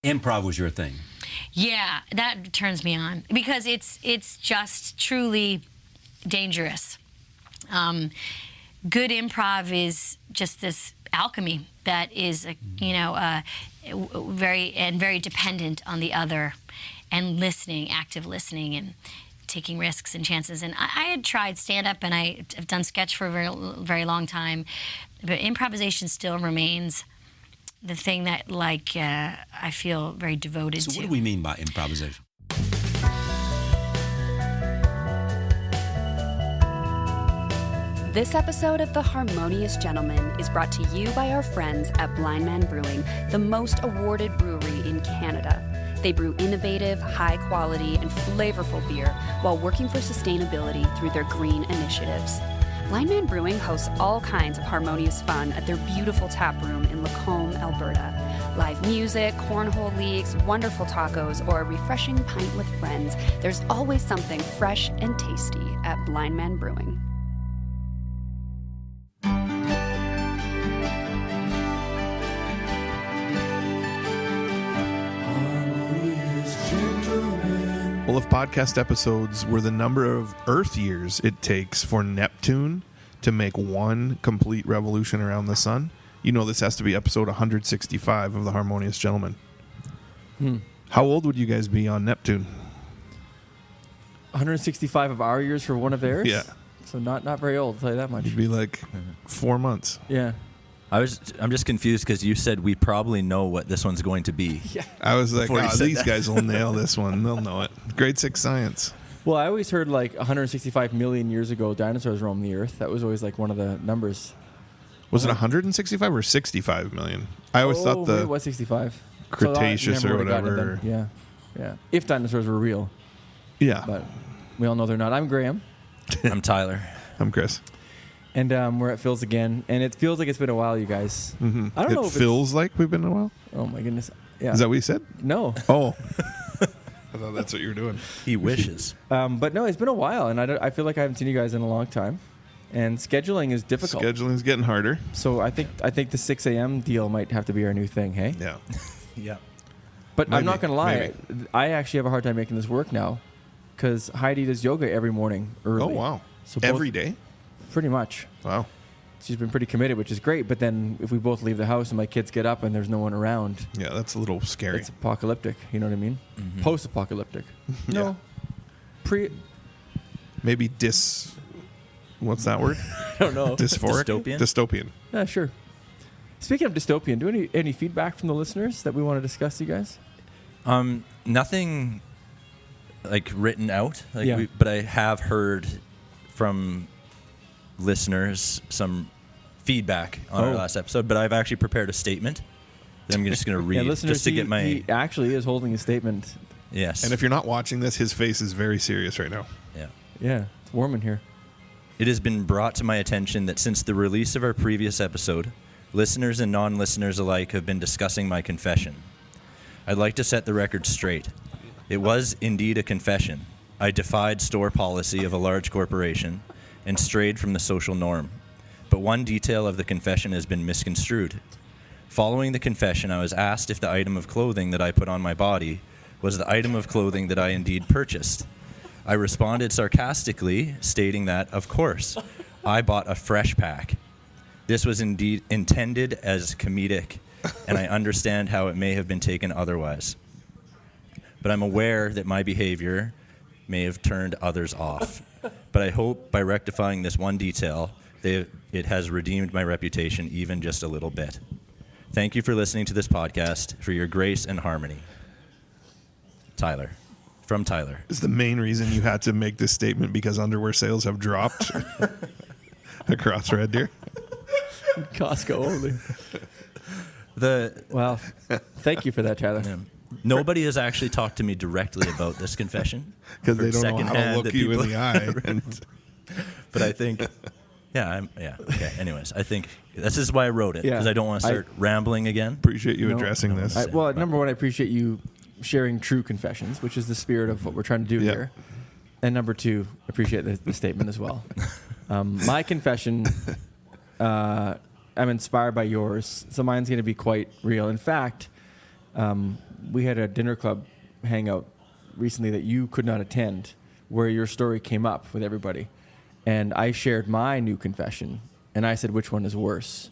Improv was your thing. Yeah, that turns me on because it's just truly dangerous. Good improv is just this alchemy that is, very dependent on the other, and listening, active listening, and taking risks and chances. And I had tried stand-up, and I have done sketch for a very, very long time, but improvisation still remains the thing that, I feel very devoted to. So what do we mean by improvisation? This episode of The Harmonious Gentleman is brought to you by our friends at Blind Man Brewing, the most awarded brewery in Canada. They brew innovative, high-quality, and flavorful beer while working for sustainability through their green initiatives. Blind Man Brewing hosts all kinds of harmonious fun at their beautiful tap room in Lacombe, Alberta. Live music, cornhole leagues, wonderful tacos, or a refreshing pint with friends. There's always something fresh and tasty at Blind Man Brewing. Well, if podcast episodes were the number of Earth years it takes for Neptune to make one complete revolution around the sun, you know this has to be episode 165 of The Harmonious Gentleman. How old would you guys be on Neptune? 165 of our years for one of theirs? Yeah. So not very old, I'll tell you that much. You'd be like 4 months. Yeah. I'm just confused because you said we probably know what this one's going to be. Yeah. I was like, Before you said these that. guys will nail this one. They'll know it. Grade 6 science. Well, I always heard 165 million years ago, dinosaurs roamed the earth. That was always one of the numbers. Was it 165 or 65 million? I always thought maybe it the was 65. Cretaceous So I or never would've gotten whatever. it then. Yeah. If dinosaurs were real. Yeah. But we all know they're not. I'm Graham. I'm Tyler. I'm Chris. And we're at Phil's again. And it feels like it's been a while, you guys. Mm-hmm. I don't know if it feels like we've been a while. Oh, my goodness. Yeah. Is that what you said? No. Oh. I thought that's what you were doing. He wishes. But no, it's been a while. And I feel like I haven't seen you guys in a long time. And scheduling is difficult. Scheduling's getting harder. So I think the 6 a.m. deal might have to be our new thing, hey? Yeah. Yeah. But I'm Maybe, not going to lie. maybe. I actually have a hard time making this work now because Heidi does yoga every morning early. Oh, wow. So Every day? Pretty much. Wow. She's been pretty committed, which is great. But then if we both leave the house and my kids get up and there's no one around, Yeah, that's a little scary. it's apocalyptic. You know what I mean? Mhm. Post-apocalyptic. Yeah. No. Maybe what's that word? I don't know. Dysphoric? Dystopian? Dystopian. Yeah, sure. Speaking of dystopian, do any feedback from the listeners that we want to discuss, you guys? Nothing written out, Yeah. but I have heard from listeners some feedback on our last episode. But I've actually prepared a statement that I'm just going to read Yeah, listeners, just to get my. he actually is holding a statement. Yes. And if you're not watching this, his face is very serious right now. Yeah. Yeah, it's warm in here. It has been brought to my attention that since the release of our previous episode, listeners and non-listeners alike have been discussing my confession. I'd like to set the record straight. It was indeed a confession. I defied store policy of a large corporation and strayed from the social norm. But one detail of the confession has been misconstrued. Following the confession, I was asked if the item of clothing that I put on my body was the item of clothing that I indeed purchased. I responded sarcastically, stating that, of course, I bought a fresh pack. This was indeed intended as comedic, and I understand how it may have been taken otherwise. But I'm aware that my behavior may have turned others off. But I hope by rectifying this one detail, it has redeemed my reputation even just a little bit. Thank you for listening to this podcast, for your grace and harmony. Tyler. From Tyler. Is the main reason you had to make this statement because underwear sales have dropped across Red Deer? Costco only. The Wow. Thank you for that, Tyler. Nobody has actually talked to me directly about this confession. Because they don't know how to Secondhand look that you in people- the eye. And But I think, okay. Anyways, I think this is why I wrote it, Yeah. because I don't want to start rambling again. appreciate you No, addressing no, this. Well, number one, I appreciate you sharing true confessions, which is the spirit of what we're trying to do Yeah. here. And number two, appreciate the statement as well. My confession, I'm inspired by yours, so mine's going to be quite real. In fact, We had a dinner club hangout recently that you could not attend, where your story came up with everybody. And I shared my new confession, and I said, which one is worse?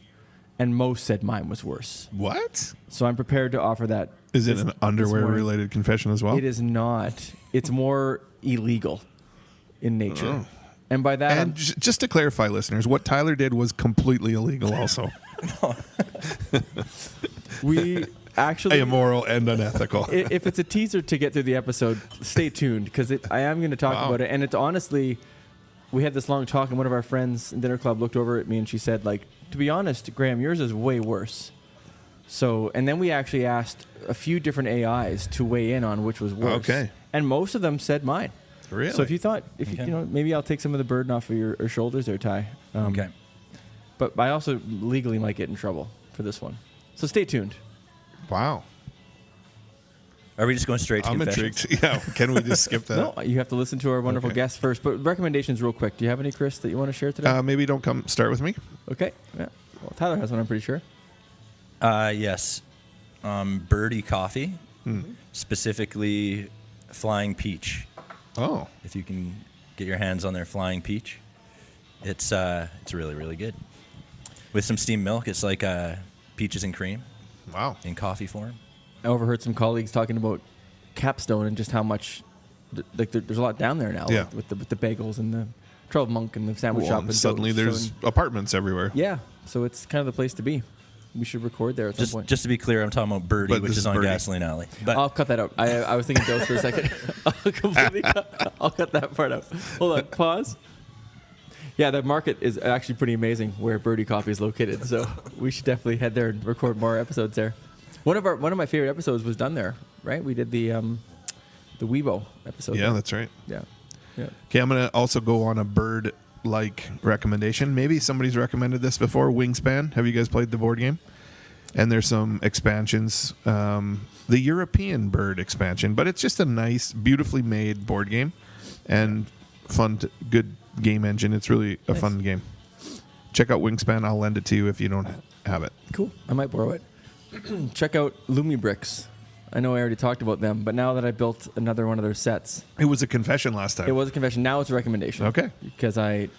And most said mine was worse. What? So I'm prepared to offer that. Is it an underwear-related confession as well? It is not. It's more illegal in nature. Oh. And by that, And just to clarify, listeners, what Tyler did was completely illegal also. we actually... Immoral and unethical. If it's a teaser to get through the episode, stay tuned, because I am going to talk about it. And it's honestly... We had this long talk, and one of our friends in dinner club looked over at me, and she said, like, to be honest, Graham, yours is way worse. So, and then we actually asked a few different AIs to weigh in on which was worse. Okay. And most of them said mine. Really? So if you thought, you know, maybe I'll take some of the burden off of your shoulders there, Ty. Okay. But I also legally might get in trouble for this one. So stay tuned. Wow. Are we just going straight to I'm confessions? intrigued. Yeah. Can we just skip that? No, you have to listen to our wonderful Okay. guests first. But recommendations real quick. Do you have any, Chris, that you want to share today? Maybe don't come start with me. Okay. Yeah. Well, Tyler has one, I'm pretty sure. Yes. Birdie Coffee, specifically Flying Peach. Oh. If you can get your hands on their Flying Peach, it's really, really good. With some steamed milk, it's like peaches and cream Wow. in coffee form. I overheard some colleagues talking about Capstone and just how much, there's a lot down there now. Yeah. With the bagels and the 12 Monk and the sandwich Well, shop. and And suddenly there's apartments everywhere. Yeah. So it's kind of the place to be. We should record there at some point. Just to be clear, I'm talking about Birdie, But which this is is on Birdie. Gasoline Alley. But I'll cut that out. I was thinking Dose for a second. I'll cut that part out. Hold on. Pause. Yeah, the market is actually pretty amazing where Birdie Coffee is located. So we should definitely head there and record more episodes there. One of my favorite episodes was done there, right? We did the Weibo episode. Yeah, there. that's right. Yeah. Yeah. Okay, I'm going to also go on a bird-like recommendation. Maybe somebody's recommended this before. Wingspan. Have you guys played the board game? And there's some expansions. The European bird expansion, but it's just a nice, beautifully made board game and fun, good game engine. It's really a fun game. Check out Wingspan. I'll lend it to you if you don't have it. Cool. I might borrow it. Check out Lumi Bricks. I know I already talked about them, but now that I built another one of their sets, It was a confession last time. it was a confession. Now it's a recommendation. Okay. Because I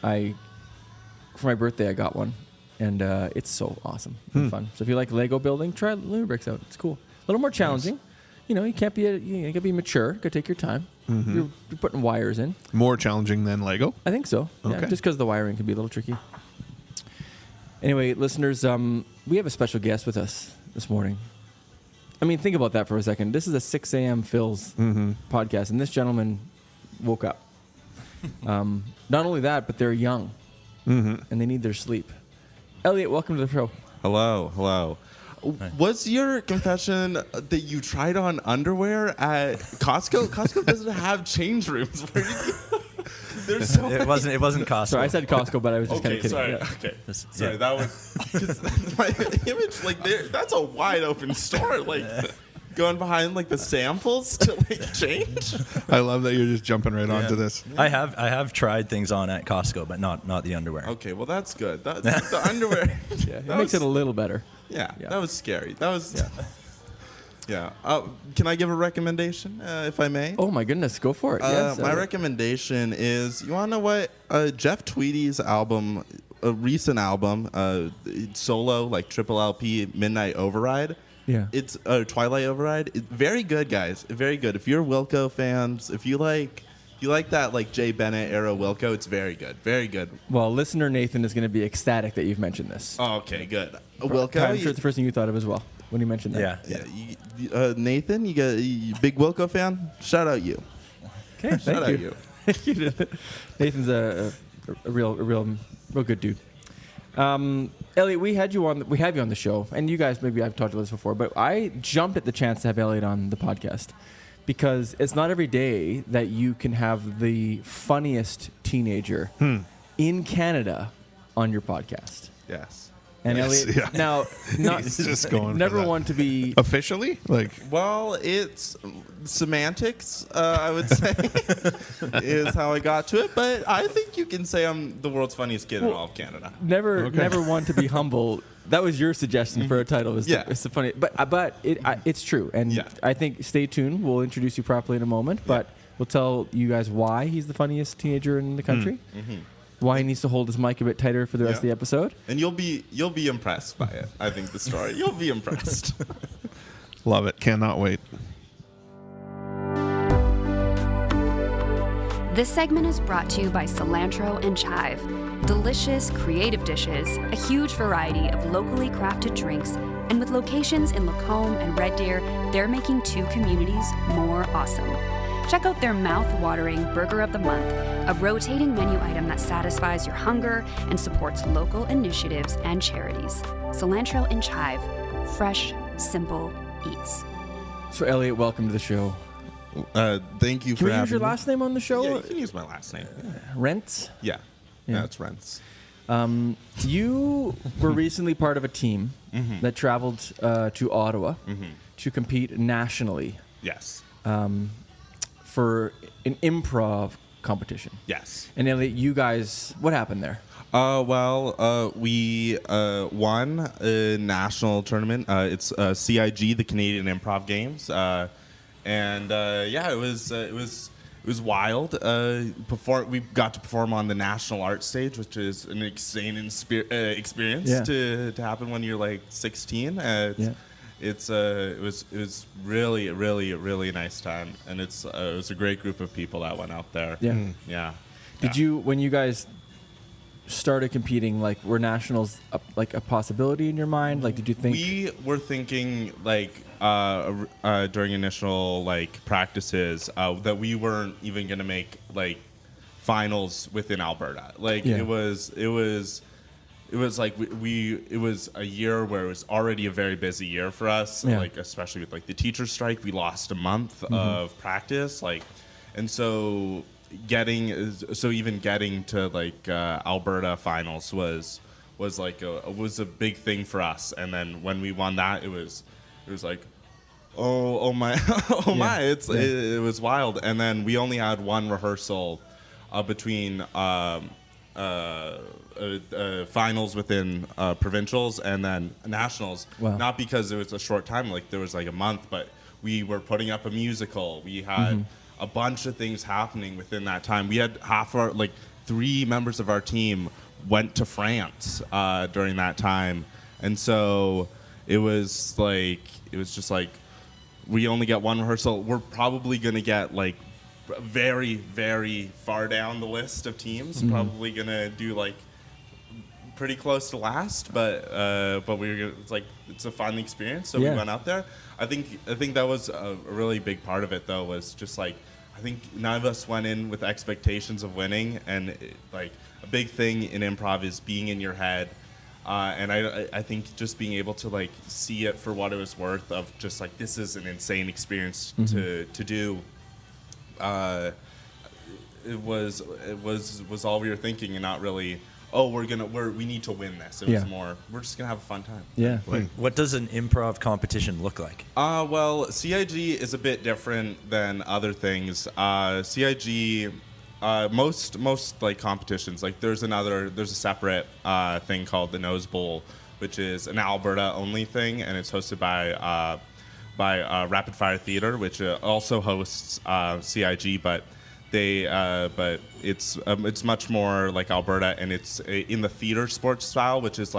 for my birthday I got one, and it's so awesome and fun. So if you like Lego building, try Lumi Bricks out. It's cool. A little more challenging. Nice. You know, you can't be you got to be mature. Got to take your time. You're putting wires in. More challenging than Lego? I think so. Yeah, Okay. just because the wiring can be a little tricky. Anyway, listeners, we have a special guest with us this morning. I mean, think about that for a second. This is a 6 a.m. Phil's podcast, and this gentleman woke up. Not only that, but they're young, and they need their sleep. Elliot, welcome to the show. Hello. Was your confession that you tried on underwear at Costco? Costco doesn't have change rooms. Where did you? There's so it wasn't Costco. Sorry, I said Costco, but I was just kind of kidding. Sorry. Yeah. Okay. Yeah. That was 'cause my image. Like, that's a wide open store. Like, going behind like the samples to like change. I love that you're just jumping right onto this. I have tried things on at Costco, but not the underwear. Okay, well that's good. The underwear. Yeah, it makes it a little better. Yeah, Yeah. that was scary. That was. Yeah. Can I give a recommendation, if I may? Oh my goodness, go for it. Yes, My recommendation is, you want to know what? Jeff Tweedy's album, a recent album, solo, like triple LP, Midnight Override. Yeah. It's Twilight Override. It's very good, guys. Very good. If you're Wilco fans, if you like that like Jay Bennett era Wilco, it's very good. Very good. Well, listener Nathan is going to be ecstatic that you've mentioned this. Oh, okay, good. Wilco, I'm sure it's the first thing you thought of as well when you mentioned that. yeah. Nathan, you big Wilco fan? Shout out you. Okay, Shout thank you. Nathan's a real good dude. Elliot, we have you on the show, and you guys, maybe I've talked about this before, but I jumped at the chance to have Elliot on the podcast because it's not every day that you can have the funniest teenager in Canada on your podcast. Yes. And Yes, Elliot, yeah. now, not He's just going for never that. want to be. Officially? Like, Well, it's semantics, I would say, is how I got to it. But I think you can say I'm the world's funniest kid in all of Canada. Never want to be humble That was your suggestion for a title. It's the funny, but it's true, and I think stay tuned. We'll introduce you properly in a moment, but we'll tell you guys why he's the funniest teenager in the country. Why he needs to hold his mic a bit tighter for the rest of the episode. And you'll be impressed by it. I think the story. You'll be impressed. Love it. Cannot wait. This segment is brought to you by Cilantro and Chive. Delicious, creative dishes, a huge variety of locally crafted drinks, and with locations in Lacombe and Red Deer, they're making 2 communities more awesome. Check out their mouth-watering Burger of the Month, a rotating menu item that satisfies your hunger and supports local initiatives and charities. Cilantro and Chive. Fresh, simple eats. So, Elliot, welcome to the show. Thank you Can for we use your having me. last name on the show? Yeah, you can use my last name. Rents? Yeah, it's Rents. You were recently part of a team that traveled to Ottawa to compete nationally. Yes. For an improv competition. Yes. And Elliot, you guys, what happened there? We won a national tournament. It's CIG, the Canadian Improv Games, it was wild. We got to perform on the national art stage, which is an insane experience to happen when you're like 16. It was really a nice time, and it was a great group of people that went out there. Yeah. Did you, when you guys started competing, like, were nationals a possibility in your mind? Like, did you think we were thinking during initial practices that we weren't even gonna make finals within Alberta? It was a year where it was already a very busy year for us, especially with the teacher strike. We lost a month of practice, and so even getting to Alberta finals was a big thing for us. And then when we won that, it was oh my it was wild. And then we only had one rehearsal between finals within provincials and then nationals. Wow. Not because it was a short time, there was a month, but we were putting up a musical. We had a bunch of things happening within that time. We had 3 members of our team went to France during that time, and so it was just we only get one rehearsal. We're probably gonna get very, very far down the list of teams. Probably gonna do pretty close to last, but it's a fun experience. So we went out there. I think that was a really big part of it, though, was just I think none of us went in with expectations of winning, and a big thing in improv is being in your head, and I think just being able to see it for what it was worth, of just this is an insane experience to do. It was all we were thinking, and not really, we need to win this. It was more, we're just gonna have a fun time. Yeah. What does an improv competition look like? Well, CIG is a bit different than other things. CIG, most competitions, there's a separate thing called the Nose Bowl, which is an Alberta only thing, and it's hosted by Rapid Fire Theatre, which also hosts CIG, but it's much more like Alberta, and it's in the theater sports style, which is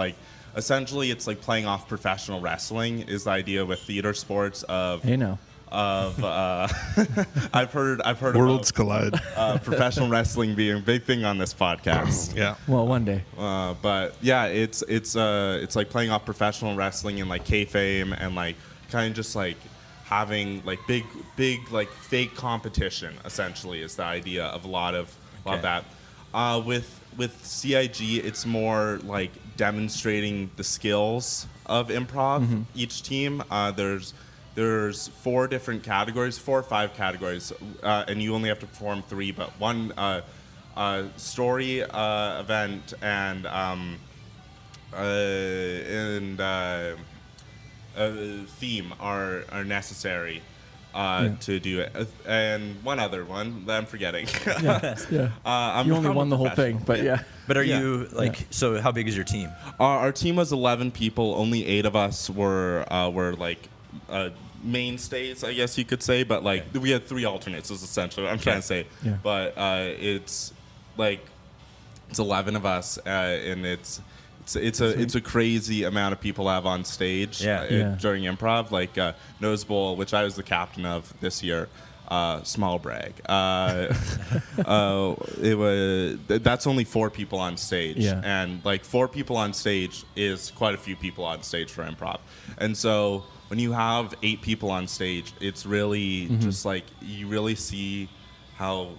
essentially it's playing off professional wrestling is the idea with theater sports of. Hey, no. Of I've heard Worlds about, collide. Professional wrestling being a big thing on this podcast. Yeah. Well, one day. But yeah, it's playing off professional wrestling and kayfabe, and kind of just having big fake competition, essentially, is the idea of a lot of that. With CIG, it's more demonstrating the skills of improv. Each team, there's 4 different categories, 4 or 5 categories, and you only have to perform 3, but one story, event, and theme are necessary to do it, and one other one that I'm forgetting. You only won the whole thing, but But are Yeah. you like? So how big is your team? Our team was 11 people. Only 8 of us were like mainstays, I guess you could say. But like we had 3 alternates. Is essentially what I'm trying to say. Yeah. But it's like it's 11 of us, and it's a crazy amount of people to have on stage during improv. Like Nose Bowl, which I was the captain of this year. Small brag. That's only 4 people on stage, and like 4 people on stage is quite a few people on stage for improv. And so when you have 8 people on stage, it's really just like you really see how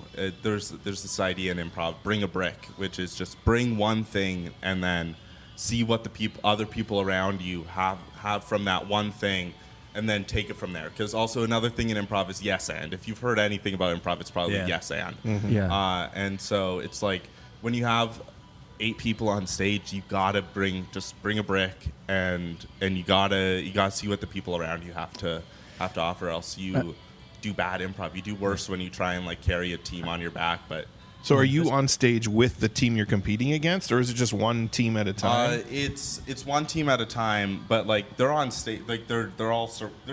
there's this idea in improv: bring a brick, which is just bring one thing and then see what the other people around you have from that one thing. And then take it from there. Because also another thing in improv is yes and. If you've heard anything about improv, it's probably yes and. And so it's like when you have 8 people on stage, you gotta bring a brick, and you gotta see what the people around you have to offer. Else you do bad improv. You do worse when you try and like carry a team on your back. But So are you on stage with the team you're competing against, or is it just one team at a time? It's one team at a time, but like they're on stage, like they're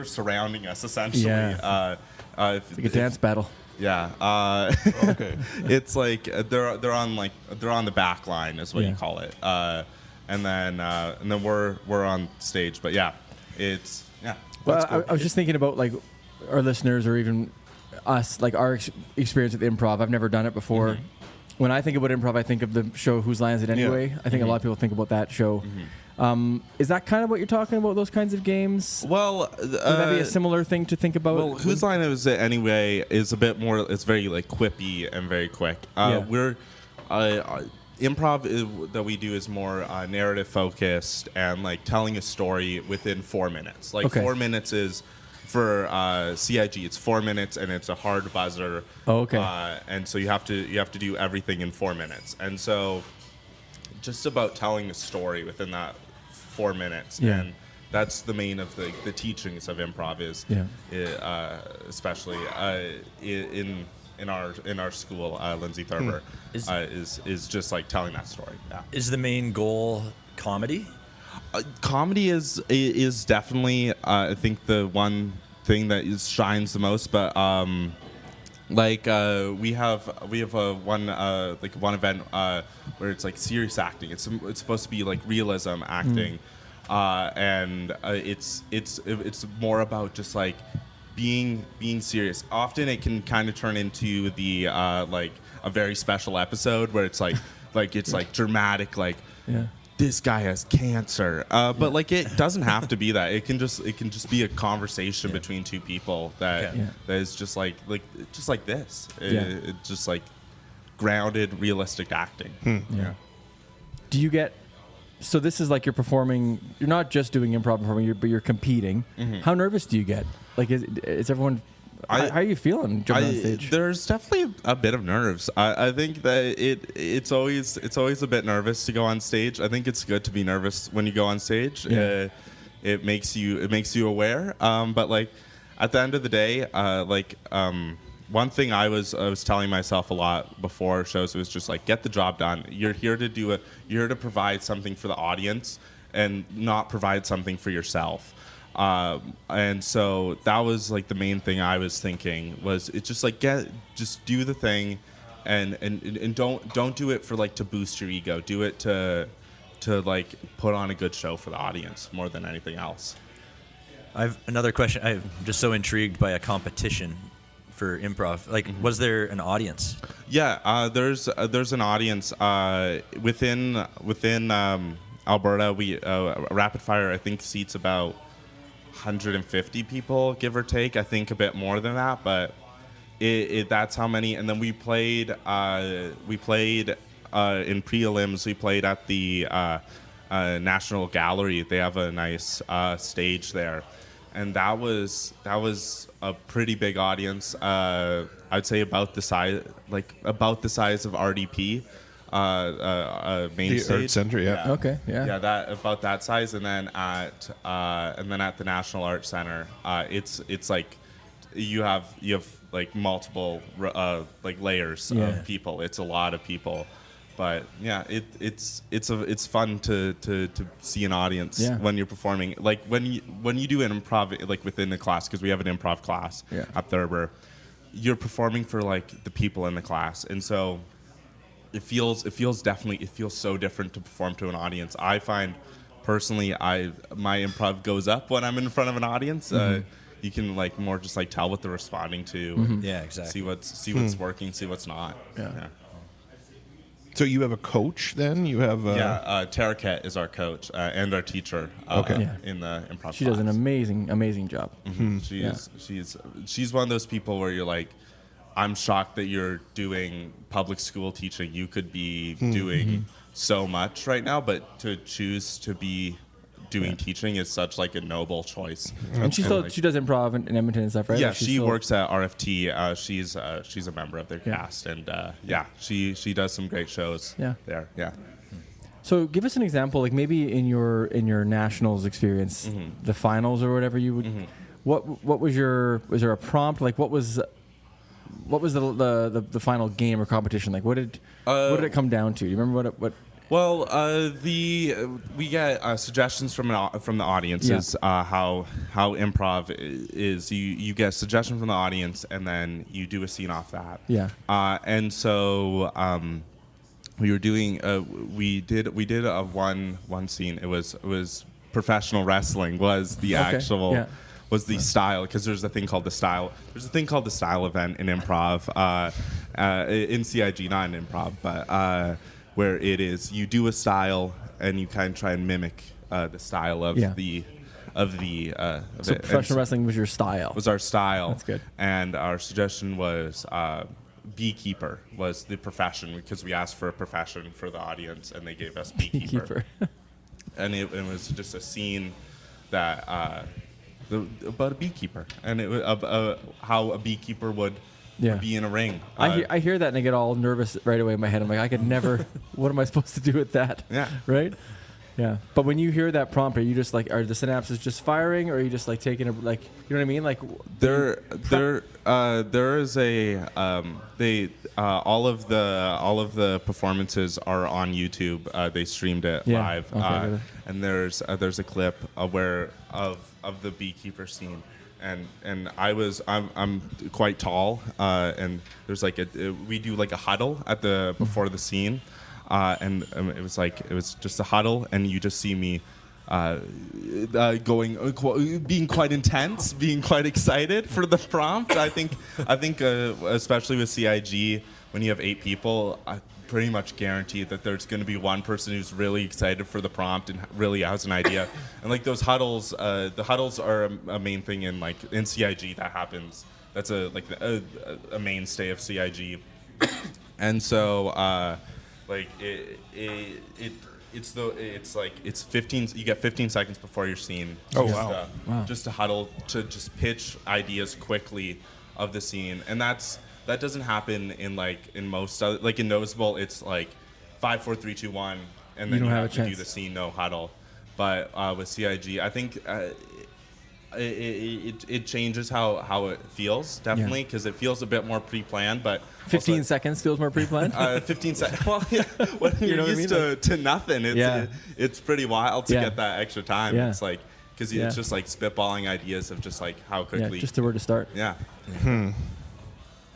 surrounding us essentially. Yeah. It's like a dance battle. Yeah. Okay. It's like they're on the back line is what you call it, and then we're on stage. But yeah, it's Well, cool. I was just thinking about like our listeners or even us, like our experience with improv. I've never done it before. When I think about improv, I think of the show Whose Line Is It Anyway? I think a lot of people think about that show. Is that kind of what you're talking about, those kinds of games? Well, would that be a similar thing to think about? Well, Whose Line Is It Anyway is a bit more, it's very like quippy and very quick. We're improv that we do is more narrative focused and like telling a story within 4 minutes. Like 4 minutes is for CIG, it's 4 minutes and it's a hard buzzer. Oh, okay. And so you have to do everything in 4 minutes. And so just about telling a story within that 4 minutes. And that's the main of the teachings of improv is, especially in our school, Lindsay Thurber is just like telling that story. Yeah. Is the main goal comedy? Comedy is definitely I think the one thing that shines the most, but we have one event where it's like serious acting. It's supposed to be like realism acting, and it's more about just like being serious. Often it can kind of turn into the like a very special episode where it's like it's like dramatic like. Yeah. This guy has cancer, but like it doesn't have to be that. It can just be a conversation between 2 people that is just like this. It's just like grounded, realistic acting. Yeah. Do you get? So this is like you're performing. You're not just doing improv performing, but you're competing. How nervous do you get? Like, is everyone? How are you feeling jumping on stage? There's definitely a bit of nerves. I think that it's always a bit nervous to go on stage. I think it's good to be nervous when you go on stage. It makes you aware. But like at the end of the day, one thing I was telling myself a lot before shows was just like get the job done. You're here to do it. You're here to provide something for the audience and not provide something for yourself. And so that was like the main thing I was thinking was it's just like just do the thing and don't do it for like to boost your ego. Do it to like put on a good show for the audience more than anything else. I've another question. I'm just so intrigued by a competition for improv. Like, was there an audience? Yeah, there's an audience within Alberta. We Rapid Fire I think seats about 150 people, give or take. I think a bit more than that, but that's how many. And then we played in prelims. We played at the National Gallery. They have a nice stage there, and that was a pretty big audience. I'd say about the size of RDP. Main the stage. Art Center, Okay, yeah, that about that size, and then at the National Art Center, it's like you have like multiple like layers of people. It's a lot of people, But yeah, it's fun to see an audience Yeah. when you're performing. Like when you do an improv like within the class, because we have an improv class at Thurber, you're performing for like the people in the class, and so it feels so different to perform to an audience. I find personally, my improv goes up when I'm in front of an audience. You can like more just like tell what they're responding to. Yeah, exactly. See what's working, see what's not. Yeah. So you have a coach then? You have Tara Kett is our coach and our teacher. Yeah. In the improv. She does an class. amazing job. She's one of those people where you're like, I'm shocked that you're doing public school teaching. You could be doing so much right now, but to choose to be doing teaching is such like a noble choice. And she does improv in Edmonton and stuff, right? Yeah, Like, she works at RFT. She's a member of their cast, and she does some great shows there. Yeah. So give us an example, like maybe in your nationals experience, the finals or whatever you would. What was there a prompt? Like what was the final game or competition? Like what did it come down to? Do you remember what? Well, we get suggestions from the audiences. How improv is. You get a suggestion from the audience, and then you do a scene off that. Yeah. And so we were doing. We did a one scene. It was professional wrestling. Was the actual. Yeah. Was the style, because there's a thing called the style. There's a thing called the style event in improv, in CIG, not in improv, but where it is you do a style and you kind of try and mimic the style of the. So professional wrestling was your style. Was our style. That's good. And our suggestion was beekeeper was the profession, because we asked for a profession for the audience and they gave us beekeeper. And it was just a scene that. About a beekeeper, and it was how a beekeeper would be in a ring. I hear that and I get all nervous right away in my head. I'm like, I could never. What am I supposed to do with that? Yeah. Right. Yeah. But when you hear that prompt, are you just like, are the synapses just firing, or are you just like taking a, like, you know what I mean? Like there is a all of the performances are on YouTube. They streamed it live, and there's a clip where of the beekeeper scene. And I'm quite tall, and there's like we do like a huddle at the before the scene, and it was just a huddle, and you just see me being quite intense, being quite excited for the prompt. I think especially with CIG, when you have 8 people, I pretty much guarantee that there's going to be one person who's really excited for the prompt and really has an idea. And like those huddles, the huddles are a main thing in CIG that happens. That's a mainstay of CIG. And so it's 15. You get 15 seconds before your scene. Just to huddle, to just pitch ideas quickly of the scene, and that doesn't happen in most other, in Noticeable. It's 5, 4, 3, 2, 1, and then you have to do the scene, no huddle. But with CIG, I think it changes how it feels, definitely, because it feels a bit more pre-planned. But 15 seconds feels more pre-planned. 15 seconds. Well, yeah, when you're used to nothing, it's pretty wild to get that extra time. Yeah. It's because it's just spitballing ideas of just how quickly. Yeah, just where to start. Yeah.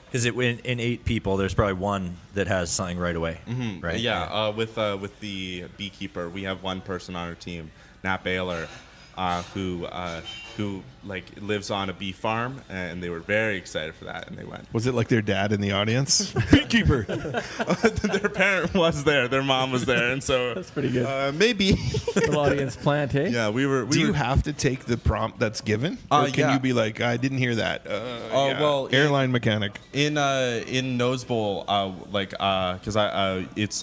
Because in 8 people, there's probably one that has something right away, right? Yeah. With the beekeeper, we have one person on our team, Nat Baylor, who lives on a bee farm, and they were very excited for that, and they went. Was it like their dad in the audience? Beekeeper. Their parent was there, their mom was there, and so that's pretty good. Maybe little audience plant, hey? Yeah, we were. Do you have to take the prompt that's given, or can you be like, I didn't hear that? Well, airline mechanic in Nose Bowl, because it's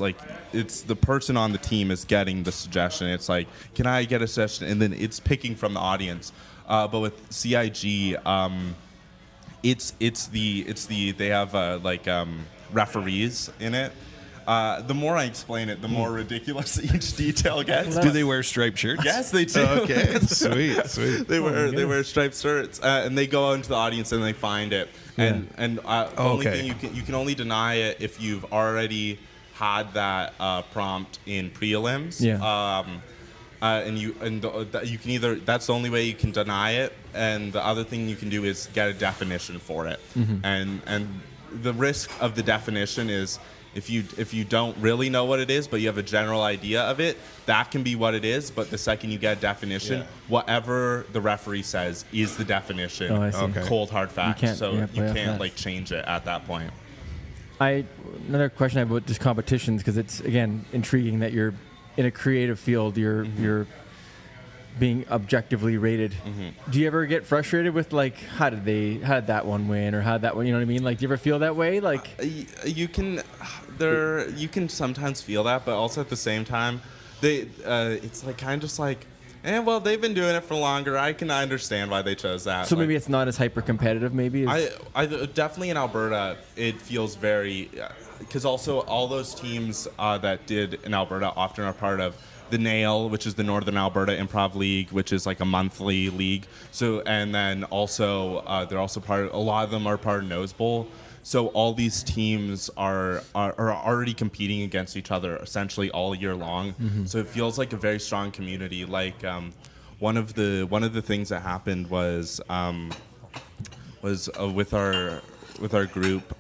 the person on the team is getting the suggestion. It's can I get a suggestion, and then it's picking from the audience. But with CIG, they have referees in it. The more I explain it, the more ridiculous each detail gets. Do they wear striped shirts? Yes, they do. Okay, sweet. They wear striped shirts, and they go out into the audience and they find it. And only thing you can only deny it if you've already had that prompt in prelims. Yeah. And you can either, that's the only way you can deny it, and the other thing you can do is get a definition for it. And the risk of the definition is if you don't really know what it is, but you have a general idea of it, that can be what it is. But the second you get a definition, whatever the referee says is the definition. Oh, I see. Okay. Cold hard fact. So you can't that. change it at that point. Another question I have about just competitions, because it's again intriguing that you're in a creative field, you're being objectively rated. Do you ever get frustrated with how did that one win, or how did that one, you know what I mean? Like, do you ever feel that way? Like, you can sometimes feel that, but also at the same time, it's well, they've been doing it for longer. I can understand why they chose that. So maybe it's not as hyper competitive. Maybe I definitely in Alberta it feels very, because also all those teams that did in Alberta often are part of the NAIL, which is the Northern Alberta Improv League, which is like a monthly league. So, and then also they're also a lot of them are part of Nose Bowl. So all these teams are already competing against each other essentially all year long. So it feels like a very strong community. Like one of the things that happened was with our group.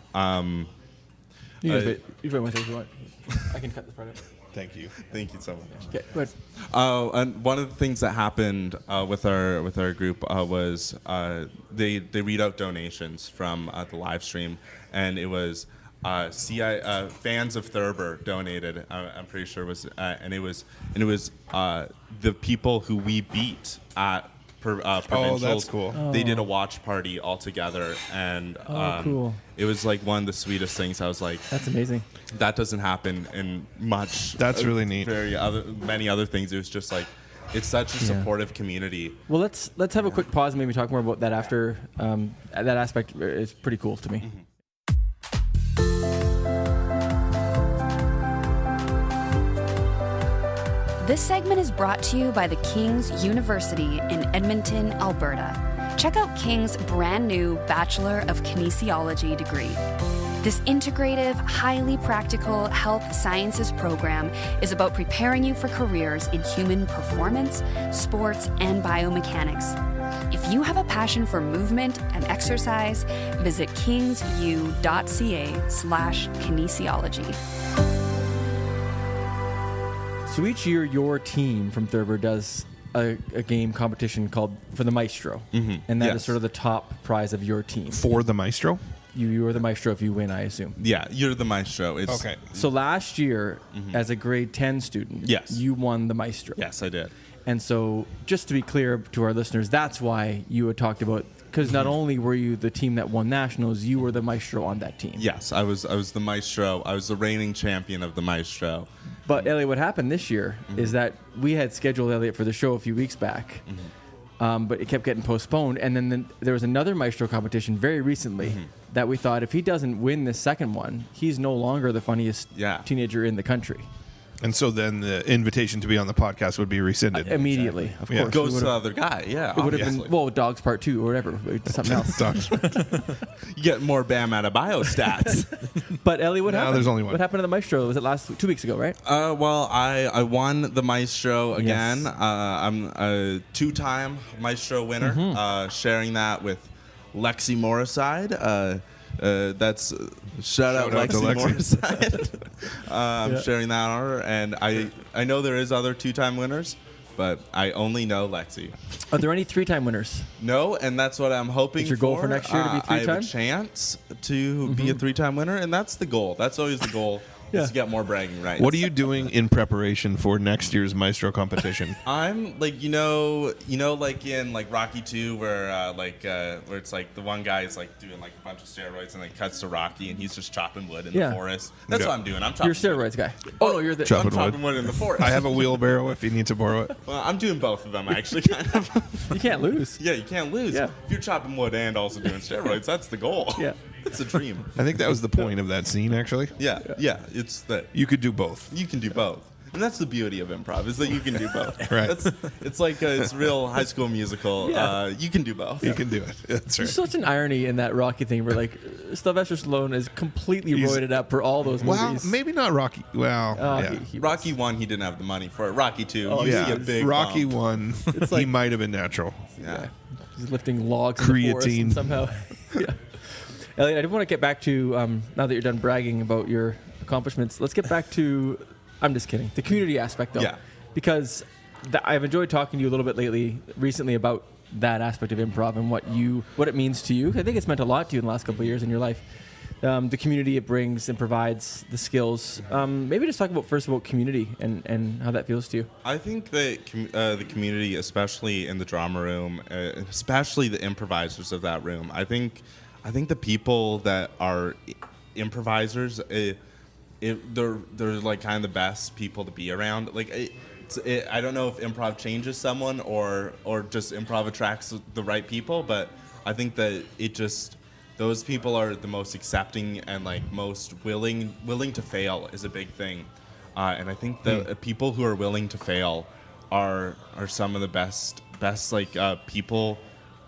you guys want to say what? I can cut this part out. Thank you so much. Okay, go ahead. And one of the things that happened with our group was they read out donations from the live stream, and it was fans of Thurber donated. I'm pretty sure it was, and it was the people who we beat at provincials. Oh, that's cool. They did a watch party all together, and cool. It was like one of the sweetest things. I was like, that's amazing. That doesn't happen in much. That's really neat. Many other things. It was just like, it's such a supportive community. Well, let's have a quick pause and maybe talk more about that after. That aspect is pretty cool to me. This segment is brought to you by the King's University in Edmonton, Alberta. Check out King's brand new Bachelor of Kinesiology degree. This integrative, highly practical health sciences program is about preparing you for careers in human performance, sports, and biomechanics. If you have a passion for movement and exercise, visit kingsu.ca/kinesiology. So each year, your team from Thurber does a game competition called for the Maestro, and that is sort of the top prize of your team. For the Maestro? You are the Maestro if you win, I assume. Yeah, you're the Maestro. Okay. So last year, as a grade 10 student, you won the Maestro. Yes, I did. And so, just to be clear to our listeners, that's why you had talked about, because not only were you the team that won nationals, you were the Maestro on that team. Yes, I was the Maestro. I was the reigning champion of the Maestro. But Elliot, what happened this year is that we had scheduled Elliot for the show a few weeks back, but it kept getting postponed. And then there was another Maestro competition very recently that we thought if he doesn't win this second one, he's no longer the funniest teenager in the country. And so then the invitation to be on the podcast would be rescinded. Immediately, of course. Goes to the other guy, yeah. It would have been, Dogs Part 2 or whatever, something else. You get more Bam Adebayo stats. But Ellie, what happened? There's only one. What happened to the Maestro? Was it 2 weeks ago, right? Well, I won the Maestro again. Yes. I'm a 2-time Maestro winner, sharing that with Lexi Morriside. That's shout out Lexi Morriside. I'm sharing that honor, and I know there is other 2-time winners, but I only know Lexi. Are there any 3-time winners? No, and that's what I'm hoping. Is your goal for next year to be 3-time? I have a chance to be a 3-time winner, and that's the goal. That's always the goal. Is to get more bragging rights. What are you doing in preparation for next year's Maestro competition? I'm like like in like Rocky 2 where it's like the one guy is like doing like a bunch of steroids and then cuts to Rocky and he's just chopping wood in the forest. That's what I'm doing. I'm chopping. You're steroids guy. Oh no, you're the chopping wood in the forest. I have a wheelbarrow if you need to borrow it. Well, I'm doing both of them actually. Kind of. You can't lose. Yeah, you can't lose. Yeah. If you're chopping wood and also doing steroids, that's the goal. Yeah. It's a dream. I think that was the point of that scene, actually. Yeah. It's that you could do both. You can do both. And that's the beauty of improv, is that you can do both. Right. It's like it's real High School Musical. Yeah. You can do both. You can do it. That's right. There's such an irony in that Rocky thing where, like, Sylvester Stallone is completely roided up for all those Well, movies. maybe not Rocky. Well, yeah. Rocky 1, he didn't have the money for it. Rocky 2, Oh, you yeah. see a big Rocky bump. 1, It's he like- might have been natural. Yeah. He's lifting logs in the forest Creatine. and somehow. Yeah. Elliot, I did want to get back to, now that you're done bragging about your accomplishments, let's get back to, I'm just kidding, the community aspect, though. Yeah. Because I've enjoyed talking to you a little bit recently about that aspect of improv and what it means to you. I think it's meant a lot to you in the last couple of years in your life. The community it brings and provides, the skills. Maybe just talk about, first of all, community and how that feels to you. I think that the community, especially in the drama room, especially the improvisers of that room, I think the people that are improvisers, they're like kind of the best people to be around. Like I don't know if improv changes someone or just improv attracts the right people, but I think that those people are the most accepting and like most willing to fail is a big thing, and I think the people who are willing to fail are some of the best like people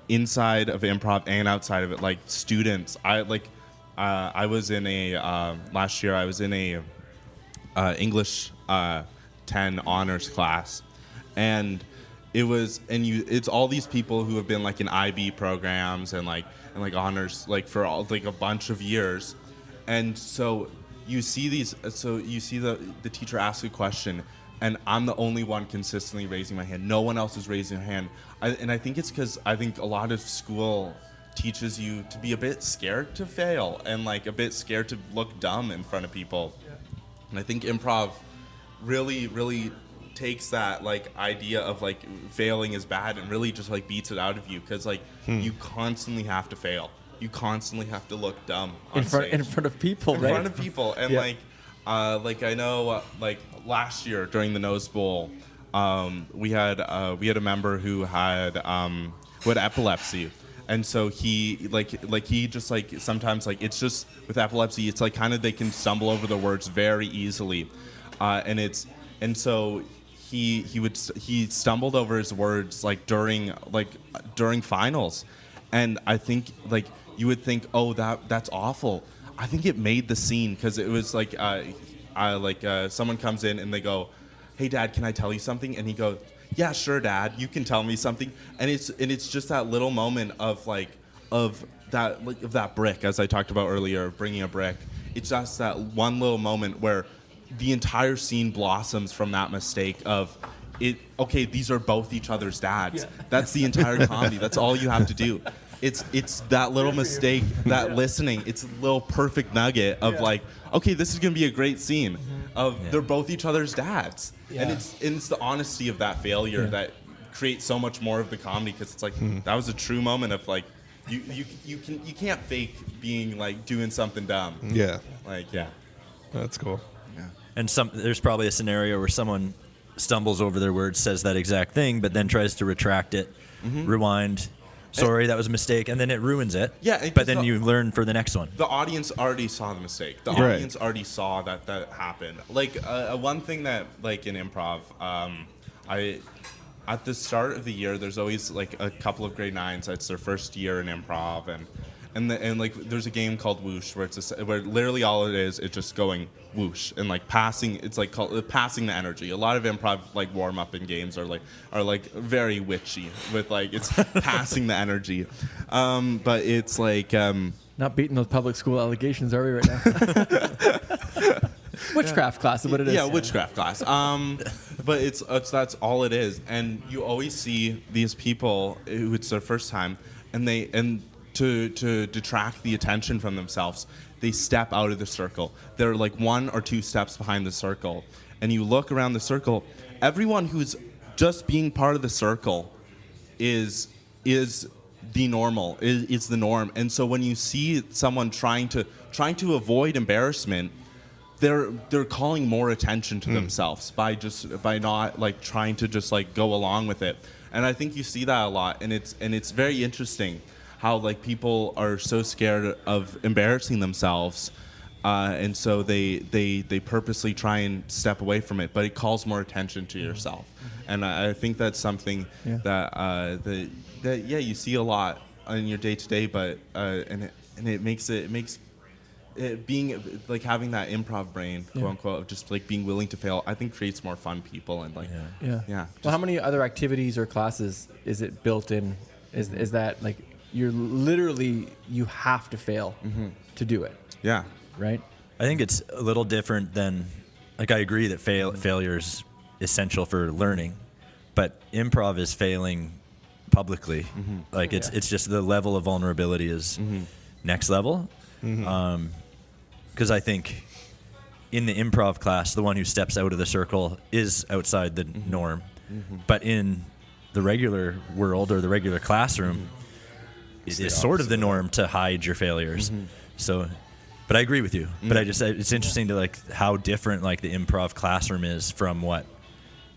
inside of improv and outside of it, like students. I was in a last year I was in a English 10 honors class, and it's all these people who have been like in IB programs and honors like for all like a bunch of years, and so you see the teacher ask a question, and I'm the only one consistently raising my hand. No one else is raising their hand, and I think it's because I think a lot of school teaches you to be a bit scared to fail and like a bit scared to look dumb in front of people, and I think improv really takes that like idea of like failing is bad and really just like beats it out of you, because like you constantly have to fail, you constantly have to look dumb on stage. In front of people, in right? front of people, and like I know like last year during the Nose Bowl, we had a member who had epilepsy. And so he he just like sometimes like it's just with epilepsy, it's like kind of they can stumble over the words very easily, and so he stumbled over his words like during finals, and I think like you would think, oh, that's awful. I think it made the scene, because it was like someone comes in and they go, hey Dad, can I tell you something? And he goes, yeah, sure, Dad, you can tell me something. And it's just that little moment of that brick, as I talked about earlier, of bringing a brick. It's just that one little moment where the entire scene blossoms from that mistake of it. Okay, these are both each other's dads. Yeah. That's the entire comedy. That's all you have to do. It's that little mistake, that listening. It's a little perfect nugget of like, okay, this is gonna be a great scene of they're both each other's dads, and it's the honesty of that failure that creates so much more of the comedy, because it's like that was a true moment of like you can't fake being like doing something dumb. Yeah, that's cool. Yeah. And there's probably a scenario where someone stumbles over their words, says that exact thing, but then tries to retract it, rewind. Sorry, that was a mistake, and then it ruins it. Yeah, but then you learn for the next one. The audience already saw the mistake. The audience already saw that happened. Like one thing that like in improv, at the start of the year, there's always like a couple of grade 9s. It's their first year in improv, and like there's a game called Whoosh where where literally all it is just going whoosh and like passing. It's like passing the energy. A lot of improv like warm up in games are like very witchy with like it's passing the energy, but it's like not beating those public school allegations, are we right now? Witchcraft class is what it is. Yeah, witchcraft class. But it's that's all it is, and you always see these people who it's their first time, and to detract the attention from themselves, they step out of the circle. They're like 1 or 2 steps behind the circle, and you look around the circle. Everyone who's just being part of the circle is the normal, is the norm. And so when you see someone trying to avoid embarrassment, they're calling more attention to themselves by not like trying to just like go along with it. And I think you see that a lot, and it's very interesting how like people are so scared of embarrassing themselves, and so they purposely try and step away from it, but it calls more attention to yourself. And I think that's something that you see a lot in your day to day, but and it makes it being like having that improv brain, quote unquote, of just like being willing to fail, I think creates more fun people and like Well, how many other activities or classes is it built in? Is that like you have to fail to do it? Yeah. Right. I think it's a little different than, like, I agree that failure is essential for learning, but improv is failing publicly. Like it's just the level of vulnerability is next level. Because I think in the improv class, the one who steps out of the circle is outside the norm. But in the regular world or the regular classroom, it is sort of the norm to hide your failures. So, but I agree with you. But it's interesting to like how different like the improv classroom is from what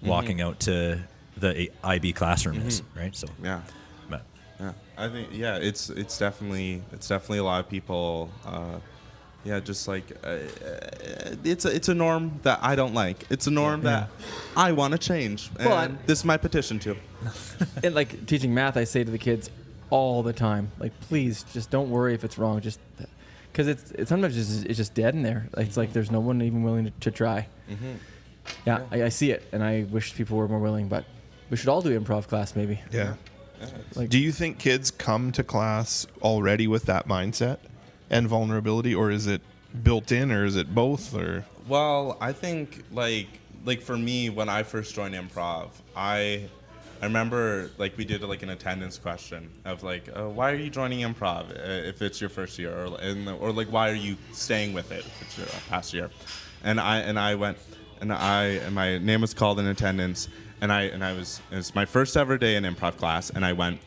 walking out to the IB classroom is, right? So Yeah. but, I think it's definitely a lot of people. Just like it's a norm that I don't like. It's a norm that I want to change. And this is my petition to. And like teaching math, I say to the kids all the time, like, please just don't worry if it's wrong. Just because it's sometimes it's just dead in there. It's like there's no one even willing to try. I see it, and I wish people were more willing. But we should all do improv class, maybe. Yeah. Like, Do you think kids come to class already with that mindset and vulnerability, or is it built in, or is it both? Or Well, I think like for me, when I first joined improv, I remember like we did like an attendance question of like, why are you joining improv if it's your first year, or like why are you staying with it if it's your past year? And I went and my name was called in attendance, and it was my first ever day in improv class, and I went,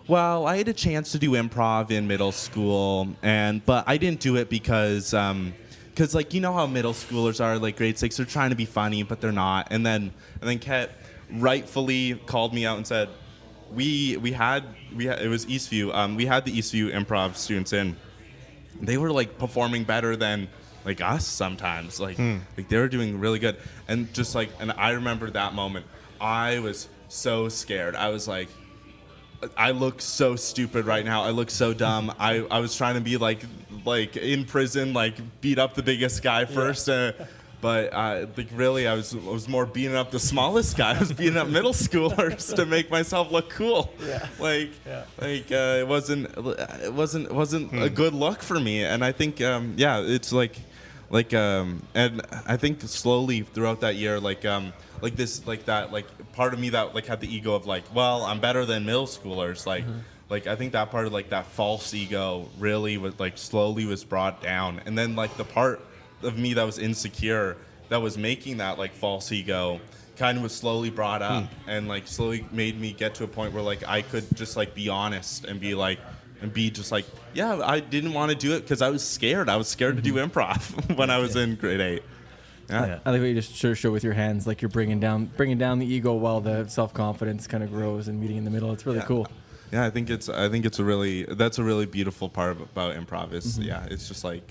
well, I had a chance to do improv in middle school, but I didn't do it because like, you know how middle schoolers are, like grade 6, they're trying to be funny, but they're not. And then Ket rightfully called me out and said, we had it was Eastview. We had the Eastview improv students in. They were like performing better than like us sometimes. Like they were doing really good. And just like, and I remember that moment. I was so scared. I was like, I look so stupid right now. I look so dumb. I was trying to be like in prison, like beat up the biggest guy first. But like really, I was more beating up the smallest guy. I was beating up middle schoolers to make myself look cool. It wasn't a good look for me. And I think it's and I think slowly throughout that year, part of me that like had the ego of like, well, I'm better than middle schoolers. Like I think that part of like that false ego really was like slowly was brought down. And then like the part of me that was insecure that was making that like false ego kind of was slowly brought up and like slowly made me get to a point where like I could just like be honest and be like just like, yeah, I didn't want to do it because I was scared. I was scared to do improv when I was in grade 8. Yeah. I like what you just show with your hands, like you're bringing down the ego while the self-confidence kind of grows and meeting in the middle. It's really cool. Yeah, I think that's a really beautiful part about improv is it's just like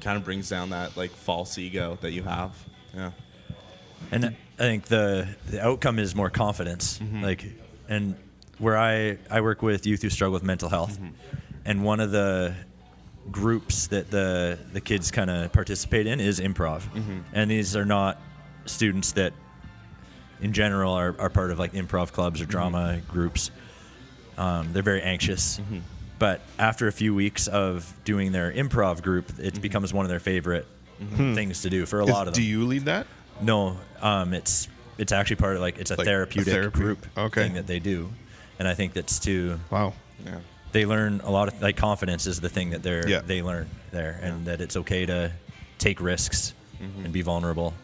kind of brings down that like false ego that you have. Yeah. And I think the outcome is more confidence. Like, and where I work with youth who struggle with mental health, and one of the groups that the kids kind of participate in is improv. And these are not students that in general are part of like improv clubs or drama groups. They're very anxious. But after a few weeks of doing their improv group, it becomes one of their favorite things to do for a lot of them. Do you lead that? No, it's actually part of like it's a like therapeutic group thing that they do, and I think that's too. Wow. Yeah. They learn a lot of like confidence is the thing that they learn there, and that it's okay to take risks and be vulnerable,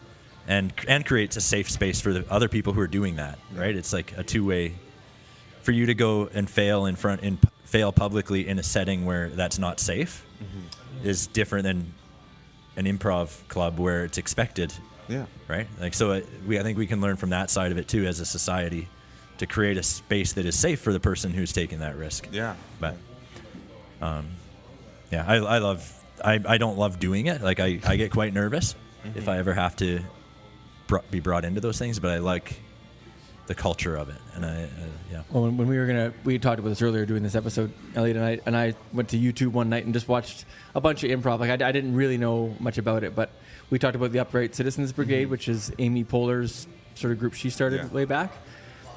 and creates a safe space for the other people who are doing that. Right? It's like a two-way. For you to go and fail fail publicly in a setting where that's not safe is different than an improv club where it's expected. Yeah. Right. Like so, I think we can learn from that side of it too, as a society, to create a space that is safe for the person who's taking that risk. Yeah. But, I don't love doing it. Like I get quite nervous if I ever have to be brought into those things. But I like the culture of it. And yeah. Well, when we talked about this earlier doing this episode, Elliot and I went to YouTube one night and just watched a bunch of improv. Like I didn't really know much about it, but we talked about the Upright Citizens Brigade, which is Amy Poehler's sort of group she started way back.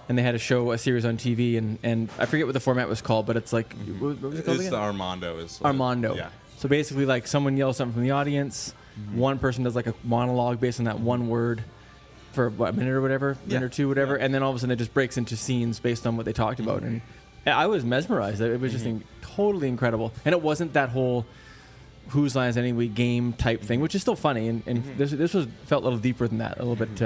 And they had a series on TV, and I forget what the format was called, but it's like, what was it called It's again? the Armando. Armando. Yeah. So basically, like, someone yells something from the audience, one person does like a monologue based on that one word for a minute or whatever, minute or two, whatever, and then all of a sudden it just breaks into scenes based on what they talked about. And I was mesmerized. It was just totally incredible. And it wasn't that whole Whose Line Is It Anyway game type thing, which is still funny. And this felt a little deeper than that, a little bit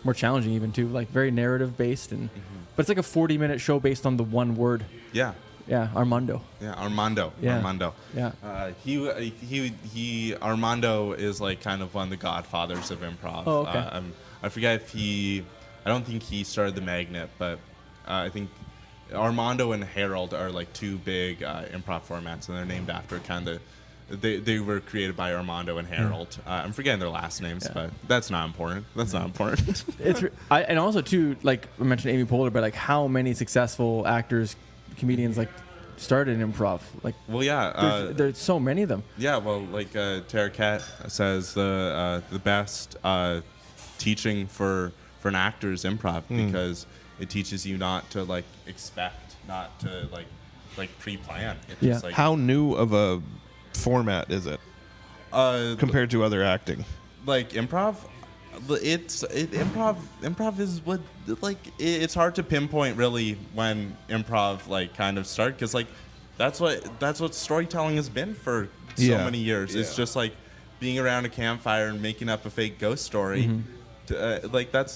more challenging even too, like very narrative based. But it's like a 40-minute show based on the one word. Yeah. Yeah, Armando. Yeah, Armando. Yeah. Armando. Yeah. Armando is like kind of one of the godfathers of improv. Oh, okay. I forget if I don't think he started the Magnet, but I think Armando and Harold are like two big improv formats, and they're named after kind of. They were created by Armando and Harold. I'm forgetting their last names, but that's not important. That's not important. And also too, like I mentioned Amy Poehler, but like how many successful actors, comedians like started in improv? Like, well, yeah, there's so many of them. Yeah, well, like Tara Cat says, the best teaching for an actor is improv because it teaches you not to like expect, not to like pre-plan. It's just, like, How new of a format is it compared to other acting? Like improv, improv is what it's hard to pinpoint really when improv like kind of started, because like that's what storytelling has been for so many years. It's just like being around a campfire and making up a fake ghost story. But like a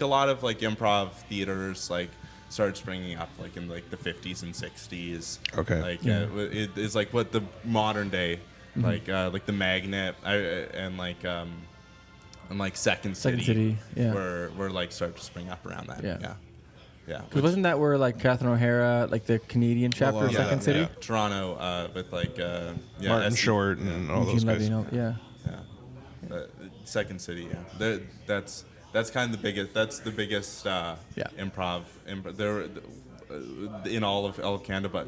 lot of like improv theaters like started springing up like in like the 50s and 60s. Okay. Like it is like what the modern day like the Magnet and like Second City were like started to spring up around that. Yeah. Because wasn't that where like Catherine O'Hara, like the Canadian chapter of Second City? Yeah. Toronto with like Martin Short and all those guys. Second City. Yeah. That's kind of the biggest. That's the biggest improv there in all of Canada. But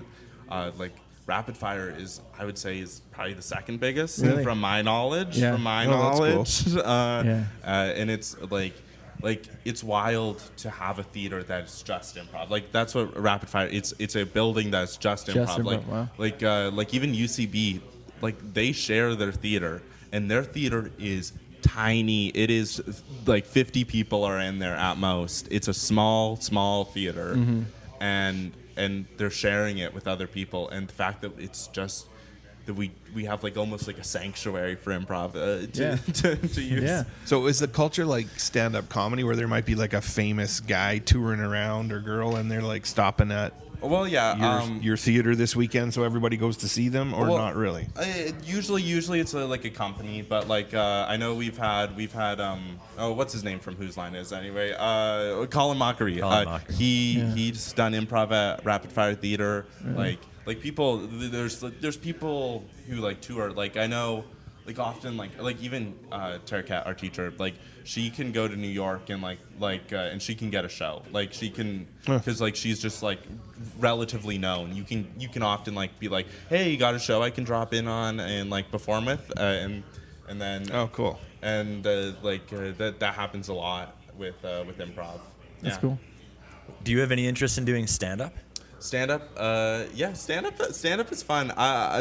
like Rapid Fire is, I would say, is probably the second biggest from my knowledge. Yeah. From my knowledge. Cool. And it's like it's wild to have a theater that's just improv. Like that's what Rapid Fire. It's a building that's just improv. Like even UCB, like they share their theater, and their theater is tiny. It is like 50 people are in there at most. It's a small theater, and they're sharing it with other people. And the fact that it's just that we have like almost like a sanctuary for improv to use. Yeah. So is the culture like stand-up comedy where there might be like a famous guy touring around or girl and they're like stopping at your theater this weekend so everybody goes to see them, or not really? Usually it's like a company, but like I know we've had what's his name from Whose Line Is Anyway? Colin Mockery. He's done improv at Rapid Fire Theater. Like people, there's people who like tour. Like I know, like often like even Tara Cat, our teacher, like she can go to New York and and she can get a show. Like she can, because like she's just like relatively known. You can often like be like, hey, you got a show I can drop in on and like perform with, and then cool. And that happens a lot with improv. That's cool. Do you have any interest in doing stand-up? Stand-up, stand-up is fun.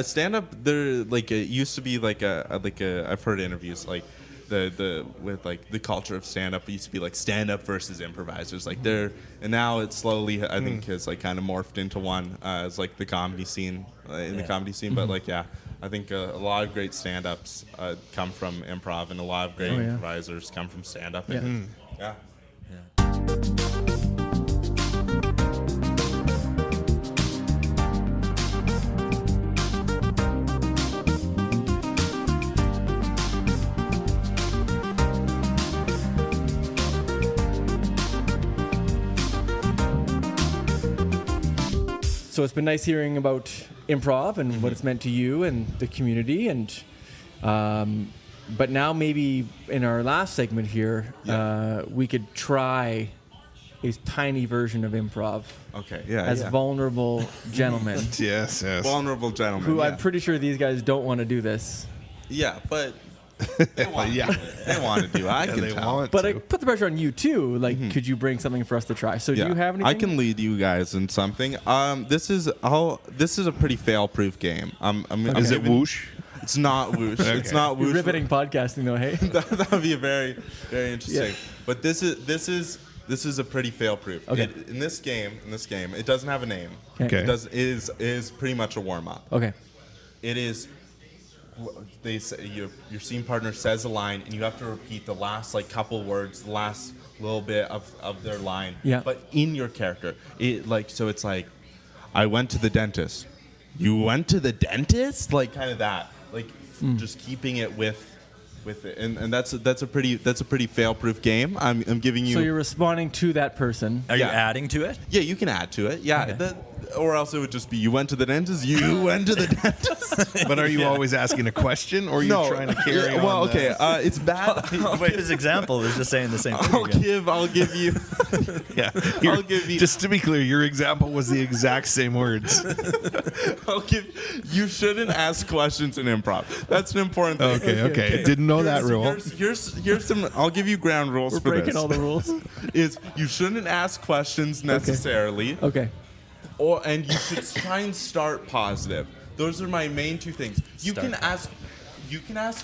Stand-up, there like it used to be like I've heard interviews like with like the culture of stand-up. It used to be like stand-up versus improvisers, like there, and now it's slowly I think has like kind of morphed into one as like the comedy scene the comedy scene. But like I think a lot of great stand-ups come from improv, and a lot of great improvisers come from stand-up. Yeah. So it's been nice hearing about improv and what it's meant to you and the community, and But now maybe in our last segment here, we could try a tiny version of improv Okay. Yeah. as vulnerable gentlemen. Yes. vulnerable gentlemen. Who yeah. I'm pretty sure these guys don't want to do this. Yeah, but they want. Yeah. They want to do it. I can they tell. want But to. I put the pressure on you too. Like, could you bring something for us to try? So do you have anything? I can lead you guys in something. This is a pretty fail-proof game. Is it whoosh? It's not whoosh. It's not whoosh. Riveting podcasting though, hey? that would be a very, very interesting. Yeah. But this is a pretty fail-proof. Okay. In this game, it doesn't have a name. Okay. It is pretty much a warm-up. Okay. It is. They say your scene partner says a line, and you have to repeat the last couple words, the last little bit of their line. Yeah. But in your character, it's like, I went to the dentist. You went to the dentist, kind of that, just keeping it with it, and that's a pretty fail-proof game. I'm giving you. So you're responding to that person. Are you adding to it? Yeah, you can add to it. Yeah. Okay. Or else it would just be you went to the dentist. You went to the dentist. But are you always asking a question, or are you trying to carry on? Well, okay. It's bad. Wait, his example was just saying the same thing again. I'll give you. Yeah. I'll give you. Just to be clear, your example was the exact same words. You shouldn't ask questions in improv. That's an important thing. Okay. Didn't know that rule. Here's some. I'll give you ground rules We're for breaking this. all the rules. Is you shouldn't ask questions necessarily. Okay. And you should try and start positive. Those are my main two things. You can ask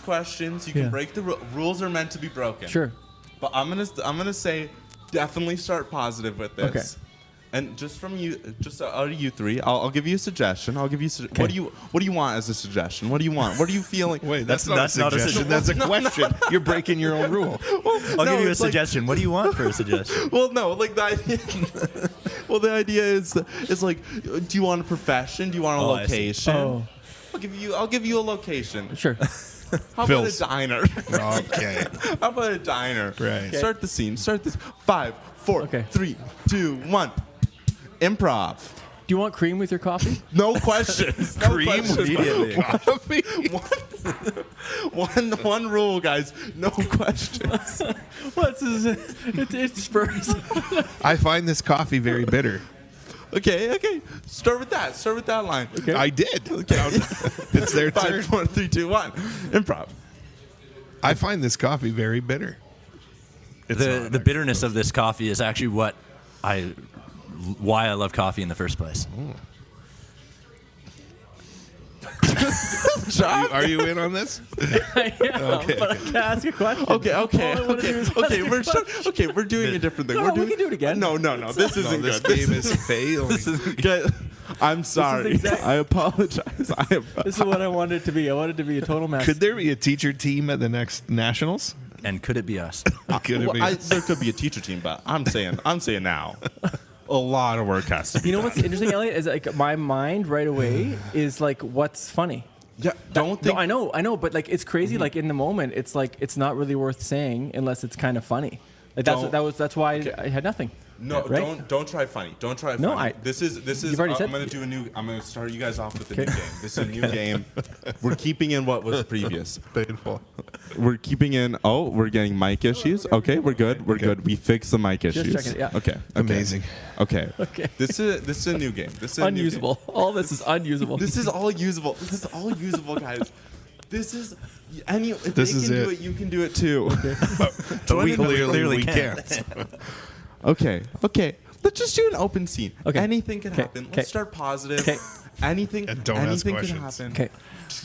questions. You can break the rules. Are meant to be broken. Sure. But I'm gonna say definitely start positive with this. Okay. And just from you, just out of you three, I'll give you a suggestion. What do you want as a suggestion? What do you want? What are you feeling? Wait, that's not a suggestion. That's a question. You're breaking your own rule. I'll give you a suggestion. What do you want for a suggestion? Well, no, the idea. Well, the idea is do you want a profession? Do you want a location? Oh. I'll give you a location. Sure. How Phil's. about a diner? Okay. How about a diner? Right. Okay. Start the scene. Start this. 5, 4, 3, 2, 1. Improv. Do you want cream with your coffee? No questions. No Cream questions. Immediately. Coffee. One rule, guys. No questions. It's Spurs. I find this coffee very bitter. Okay. Start with that line. Okay. I did. Okay. It's their turn. 5, 4, 3, 2, 1. Improv. I find this coffee very bitter. The bitterness of this coffee is actually why I love coffee in the first place. Are you in on this? Yeah, but I can ask a question. Okay. We're doing a different thing. No, we can do it again. No. This isn't This good. game is failing. Okay, I'm sorry. I apologize. This is what I wanted it to be. I wanted it to be a total mess. Could there be a teacher team at the next nationals? And could it be us? Could it be? There could be a teacher team, but I'm saying now. A lot of work has to be You know done. what's interesting, Elliot, is my mind right away is what's funny. Yeah, don't think. No, I know, but it's crazy. In the moment, it's not really worth saying unless it's kind of funny. That's why I had nothing. No, right? don't try funny. Don't try No, funny. This is. You've already I'm said- gonna start you guys off with a new game. This is a new game. We're keeping in what was previous. Painful. We're keeping in. Oh, we're getting mic issues. Okay, we're good. We're good. We fixed the mic issues. checking it, yeah. Okay. Amazing. Okay. Okay. This is a new game. This is a new game. Unusable. All this is unusable. This is all usable. This is all usable, guys. This is. If This they is can do it. it, you can do it too. But we Clearly clearly can't. can't. Okay. Let's just do an open scene. Okay. Anything can Okay. happen. Okay. Let's start positive. Okay. Anything. And don't ask anything can questions. happen. Okay.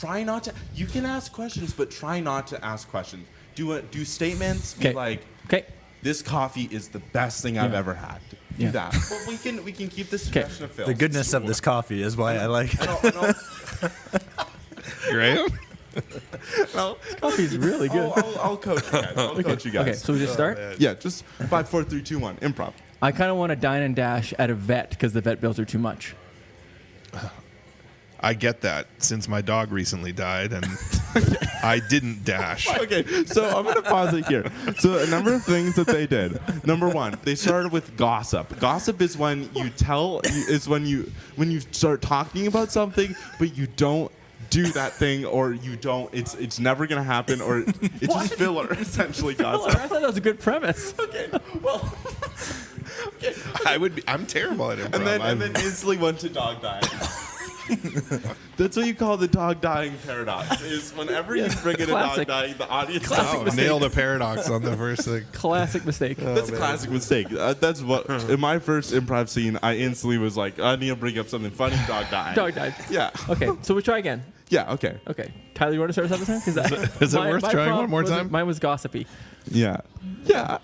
Try not to. You can ask questions, but try not to ask questions. Do statements. Be Okay. like, Okay. this coffee is the best thing I've ever had. Do Yeah. that. But we can keep the suggestion of Phil. The goodness of this coffee is why I like it. No. Graham? No. Coffee's really good. I'll coach you guys. I'll coach you guys. Okay, so we just start. Yeah, just 5, 4, 3, 2, 1. Improv. I kind of want to dine and dash at a vet because the vet bills are too much. I get that since my dog recently died and I didn't dash. Okay, so I'm going to pause it here. So a number of things that they did. Number one, they started with gossip. Gossip is when you start talking about something, but you don't do that thing or you don't. It's never gonna happen, or it's just filler essentially, guys. I thought that was a good premise. Okay, well, okay. I'm terrible at improv. And then instantly went to dog dying. That's what you call the dog dying paradox. Is whenever you bring in a dog Classic. dying, the audience nailed a paradox on the first thing. Classic mistake. That's a classic mistake. That's what in my first improv scene, I instantly was like, I need to bring up something funny. Dog dying. Dog died. Yeah. Okay, so we try again. Yeah. Okay. Okay, Tyler, you want to start us out this time? Is it worth trying one more time? Mine was gossipy. Yeah. Yeah.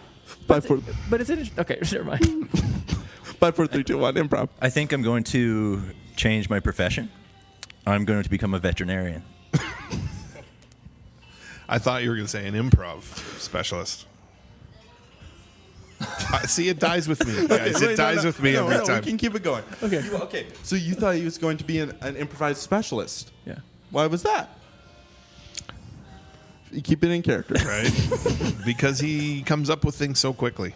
5, 4, But it's interesting. Okay, never mind. 5, 4, 3, 2, 1. Improv. I think I'm going to change my profession. I'm going to become a veterinarian. I thought you were going to say an improv specialist. See, it dies with me, guys. It dies with me every time. We can keep it going. Okay. Okay. So you thought he was going to be an improvised specialist. Yeah. Why was that? You keep it in character. Right? Because he comes up with things so quickly.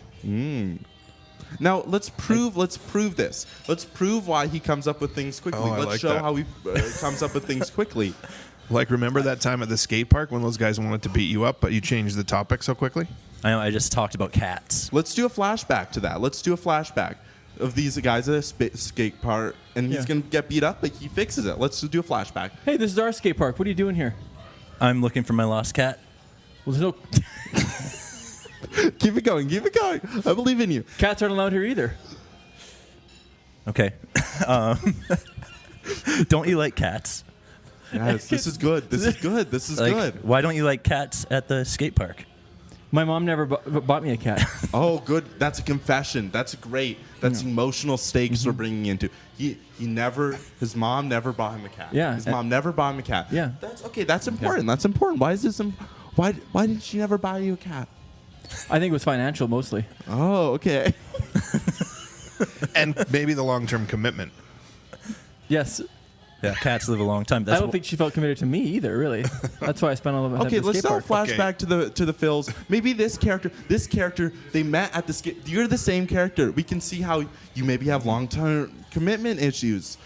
Now let's prove this. Let's prove why he comes up with things quickly. Oh, I Let's like show that. how he comes up with things quickly. Like, remember that time at the skate park when those guys wanted to beat you up, but you changed the topic so quickly? I know I just talked about cats. Let's do a flashback to that. Let's do a flashback of these guys at a skate park, and he's gonna get beat up, but he fixes it. Let's do a flashback. Hey, this is our skate park. What are you doing here? I'm looking for my lost cat. Well, there's no Keep it going. Keep it going. I believe in you. cats aren't allowed here either. Okay. Don't you like cats? Yes, this is good. This is good. This is Like, good. why don't you like cats at the skate park? My mom never bought me a cat. Oh, good. That's a confession. That's great. That's emotional stakes we're bringing into. His mom never bought him a cat. Yeah. His mom never bought him a cat. Yeah. That's okay. That's important. That's important. Why is this? Why did she never buy you a cat? I think it was financial mostly. Oh, okay. And maybe the long-term commitment. Yes. Yeah, cats live a long time. I don't think she felt committed to me either, really. That's why I spent all of my time Okay, at the let's skate now park. flashback to the Phils. Maybe this character, they met at the skate. You're the same character. We can see how you maybe have long-term commitment issues.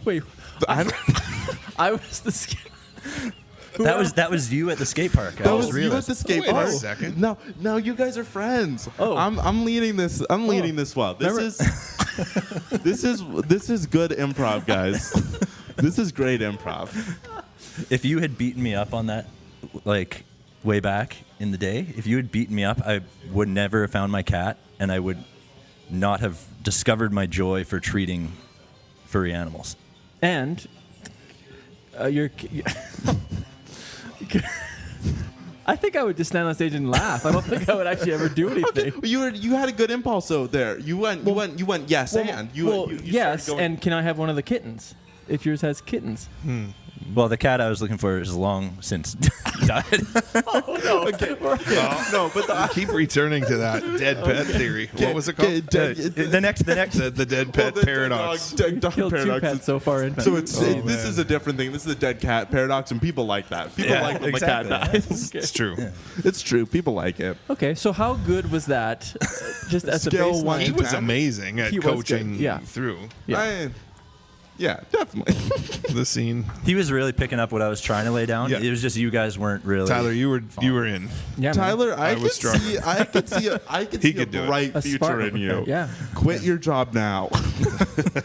Wait, I was the skate. that was you at the skate park. That was you at the skate Wait a park. second. No, you guys are friends. Oh. I'm leading this. I'm leading this well. This is good improv, guys. This is great improv. If you had beaten me up on that, like, way back in the day, if you had beaten me up, I would never have found my cat, and I would not have discovered my joy for treating furry animals. And you're. I think I would just stand on stage and laugh. I don't think I would actually ever do anything. Okay, you had a good impulse though there. You went yes and you yes, started going- and can I have one of the kittens? If yours has kittens. Well, the cat I was looking for is long since died. no, but Keep returning to that dead pet theory. What was it called? the next. The dead pet paradox. Dog Killed two paradox. pets so far in. So Oh, this is a different thing. This is a dead cat paradox, and people like that. People Yeah, like when exactly. the cat dies. It's true. It's true. People like it. Okay, so how good was that? Just as Scale a baseline. one He was amazing at He was good, coaching yeah. through Yeah, definitely. the scene. He was really picking up what I was trying to lay down. Yeah. It was just you guys weren't really. Tyler, you were in. Yeah, man. Tyler, I was could stronger. see I could He see a could do it. bright A future spark. in you. Yeah. Quit your job now.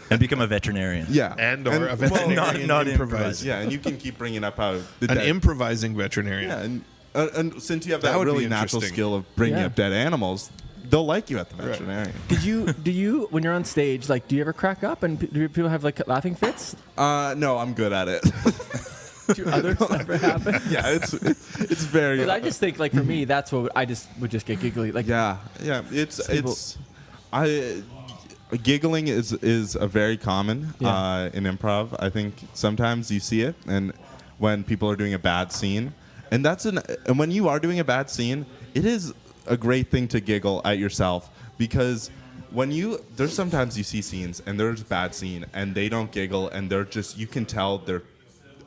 and become a veterinarian. Yeah. And or a veterinarian not improvise. Yeah, and you can keep bringing up how the An dead, improvising veterinarian. yeah, and since you have That that would really be natural interesting. skill of bringing Yeah. up dead animals, they'll like you at the veterinarian. Do you when you're on stage, like, do you ever crack up and do people have like laughing fits? No, I'm good at it. Do others ever happen? Yeah, it's very. Because I just think, like, for me, that's what I just would just get giggly. Like, Yeah. People- Giggling is a very common Yeah. in improv. I think sometimes you see it, and when people are doing a bad scene, and when you are doing a bad scene, it is a great thing to giggle at yourself, because there's sometimes you see scenes and there's a bad scene and they don't giggle and you can tell they're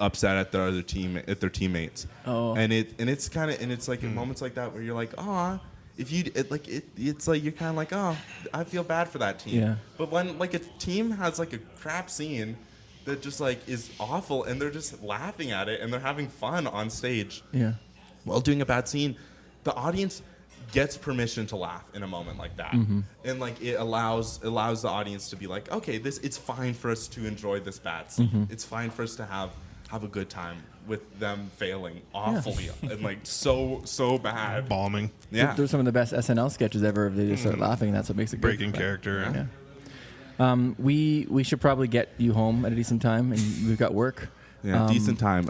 upset at their teammates. Oh. And it's like in moments like that where you're like, "Aw." It's like you're kind of like, "Oh, I feel bad for that team." Yeah. But when like a team has like a crap scene, that just like is awful, and they're just laughing at it and they're having fun on stage. Yeah. While doing a bad scene, the audience gets permission to laugh in a moment like that, and like it allows the audience to be like, okay, it's fine for us to enjoy this bad scene. It's fine for us to have a good time with them failing awfully and like so bad. Bombing. Yeah, They're some of the best SNL sketches ever. If they just start laughing, that's what makes it Breaking good. character. Yeah. We should probably get you home at a decent time, and we've got work. Yeah, decent time.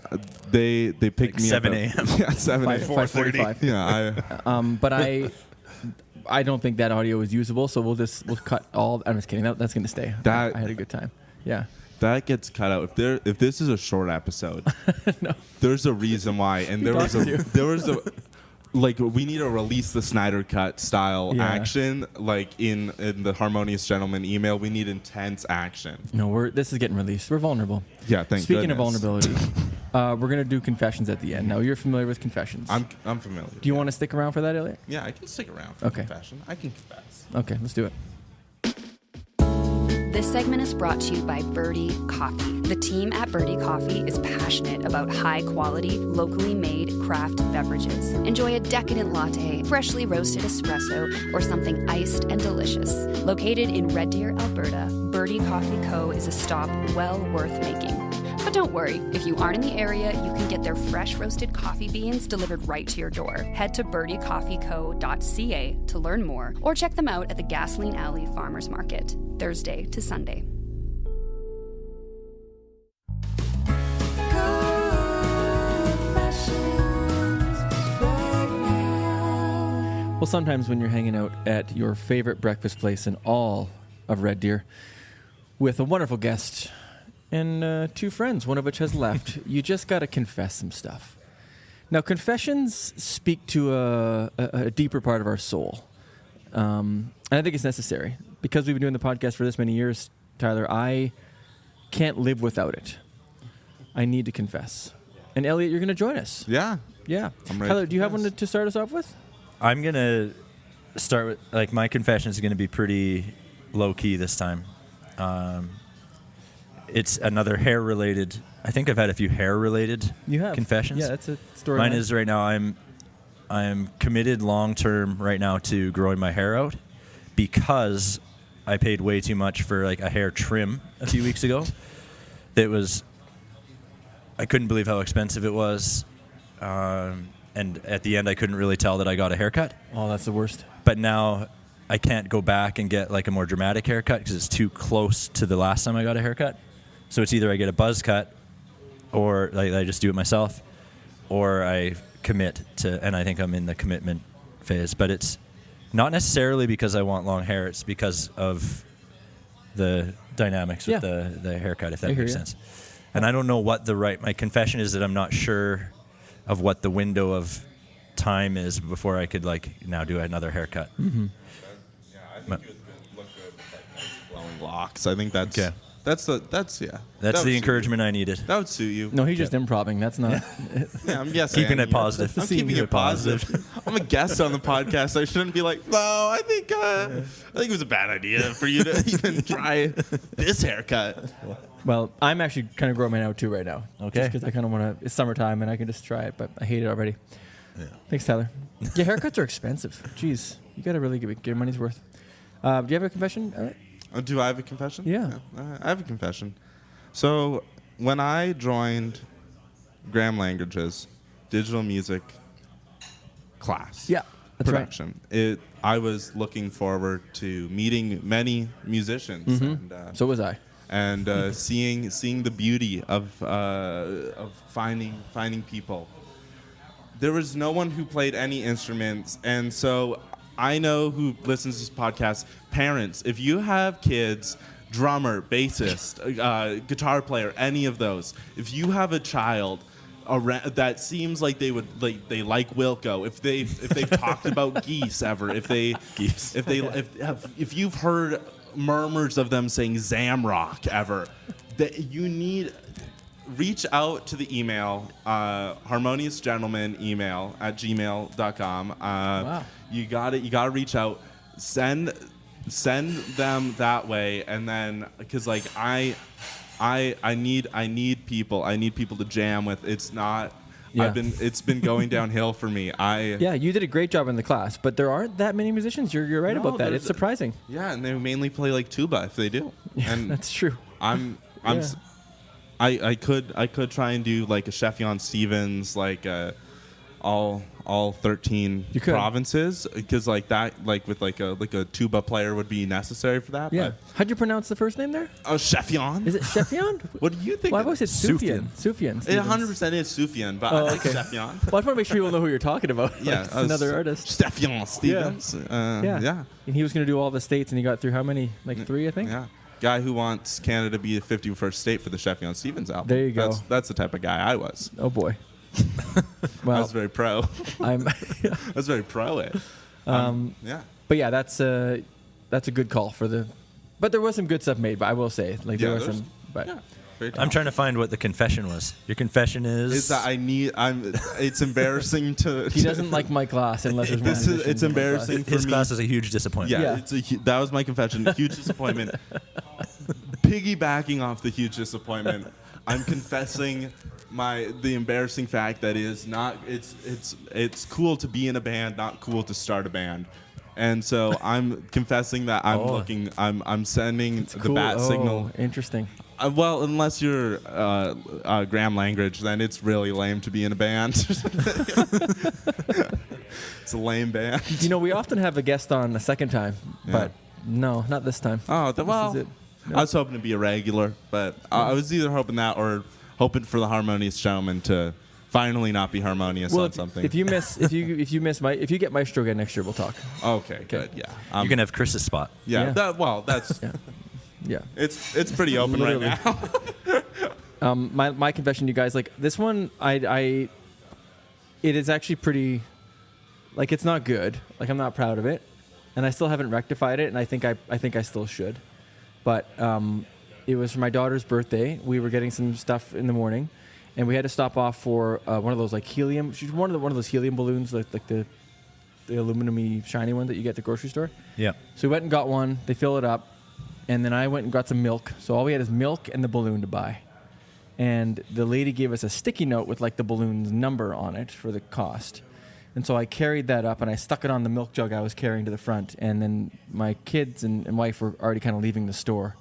They picked Like me 7 up. a.m. Yeah, 7 a.m. 5:45. Yeah, But I don't think that audio is usable, so we'll cut all. I'm just kidding. That's going to stay. I had a good time. Yeah. that gets cut out. If this is a short episode, there's a reason why. And there was a like, we need to release the Snyder Cut style action, like in the Harmonious Gentleman email. We need intense action. No, this is getting released. We're vulnerable. Yeah, thank Speaking of goodness. vulnerability, we're gonna do confessions at the end. Now, you're familiar with confessions. I'm familiar. Do you want to stick around for that, Elliot? Yeah, I can stick around for Okay. confession. I can confess. Okay, let's do it. This segment is brought to you by Birdie Coffee. The team at Birdie Coffee is passionate about high-quality, locally made craft beverages. Enjoy a decadent latte, freshly roasted espresso, or something iced and delicious. Located in Red Deer, Alberta, Birdie Coffee Co. is a stop well worth making. But don't worry, if you aren't in the area, you can get their fresh roasted coffee beans delivered right to your door. Head to birdiecoffeeco.ca to learn more, or check them out at the Gasoline Alley Farmers Market, Thursday to Sunday. Well, sometimes when you're hanging out at your favorite breakfast place in all of Red Deer with a wonderful guest and 2 friends, one of which has left, you just got to confess some stuff. Now, confessions speak to a deeper part of our soul. And I think it's necessary. Because we've been doing the podcast for this many years, Tyler, I can't live without it. I need to confess. And Elliot, you're going to join us. Yeah. Yeah. I'm ready Tyler, to do you have confess. one to start us off with? I'm going to start with, like, my confession is going to be pretty low-key this time. It's another hair-related. I think I've had a few hair-related confessions. Yeah, that's a story. Mine is right now I'm committed long-term right now to growing my hair out because I paid way too much for like a hair trim a few weeks ago. I couldn't believe how expensive it was. And at the end I couldn't really tell that I got a haircut. Oh, that's the worst. But now I can't go back and get like a more dramatic haircut because it's too close to the last time I got a haircut. So it's either I get a buzz cut or like, I just do it myself, or I commit to, and I think I'm in the commitment phase. But it's not necessarily because I want long hair. It's because of the dynamics with the haircut, if that makes sense. And I don't know what my confession is that I'm not sure of what the window of time is before I could like now do another haircut. Mm-hmm. Yeah, I think you would look good with like nice flowing locks. I think that's Okay. That's the would encouragement I needed. That would suit you. No, he's just improving. That's not. Yeah, I'm guessing. Keeping it positive. I'm keeping it positive. I'm a guest on the podcast. I shouldn't be like, no, I think it was a bad idea for you to even try this haircut. Well, I'm actually kind of growing mine out too right now. Okay. Because I kind of want to. It's summertime and I can just try it, but I hate it already. Yeah. Thanks, Tyler. Yeah, haircuts are expensive. Jeez, you got to really get your money's worth. Do you have a confession? All right. Do I have a confession? Yeah. I have a confession. So when I joined Graham Language's digital music class, Yeah, that's production, I was looking forward to meeting many musicians. Mm-hmm. And, so was I. And seeing the beauty of finding people. There was no one who played any instruments, and so I know who listens to this podcast. Parents, if you have kids, drummer, bassist, guitar player, any of those, if you have a child that seems like they like Wilco, if they've talked about geese ever, if you've heard murmurs of them saying Zamrock ever, that you need. Reach out to the email, harmoniousgentlemanemail@gmail.com. Wow. You gotta reach out. Send them that way, and then because like I need people. I need people to jam with. It's not. Yeah. It's been going downhill for me. Yeah, you did a great job in the class, but there aren't that many musicians. You're right No, about that. there's It's surprising. Yeah, and they mainly play like tuba if they do. And That's true. I could try and do like a Sheffion Stevens, like all 13 You could. provinces, because like that, like with like a tuba player would be necessary for that. Yeah. How'd you pronounce the first name there? But, Is Sheffion. it Sheffion? What do you think? Well, I've always said Sufjan. Sufjan. Sufjan. It 100% is Sufjan, but I like Sheffion. Well, I just want to make sure people know who you're talking about. Yeah, Like, it's another artist. Sheffion Stevens. Yeah. And he was going to do all the states, and he got through how many? Like 3, I think? Yeah. Guy who wants Canada to be the 51st state for the Sheffion Stevens album. There you go. That's the type of guy I was. Oh, boy. I Well, was very pro. I'm. I was very pro it. Yeah. But yeah, that's a good call for the. But there was some good stuff made. But I will say, like there Yeah, was there's- some. But Yeah. Very I'm trying to find what the confession was. Your confession is. Is that it's embarrassing to. he doesn't like my class unless there's one. This is- musician it's in my embarrassing. class. his for me- class is a huge disappointment. Yeah, Yeah. that was my confession. Huge disappointment. Piggybacking off the huge disappointment, I'm confessing the embarrassing fact that it's cool to be in a band, not cool to start a band. And so I'm confessing that I'm sending the Cool. bat Oh, signal. Interesting. Well, unless you're Graham language, then it's really lame to be in a band. It's a lame band. You know, we often have a guest on a second time, Yeah. but no, not this time. Oh, This well, is it. I was hoping to be a regular, but I was either hoping that or hoping for the Harmonious Gentleman to finally not be harmonious Well, on something. if you get Maestro again next year, we'll talk. okay, good, yeah. You can have Chris's spot. yeah, Yeah. that's Yeah. it's pretty open right Literally. now. My confession, you guys, like this one, it is actually pretty, like it's not good. Like I'm not proud of it, and I still haven't rectified it, and I think I still should. But it was for my daughter's birthday. We were getting some stuff in the morning, and we had to stop off for one of those like helium. She's one of those helium balloons, like the aluminum-y shiny one that you get at the grocery store. Yeah. So we went and got one. They fill it up, and then I went and got some milk. So all we had is milk and the balloon to buy. And the lady gave us a sticky note with like the balloon's number on it for the cost. And so I carried that up and I stuck it on the milk jug I was carrying to the front. And then my kids and wife were already kind of leaving the store.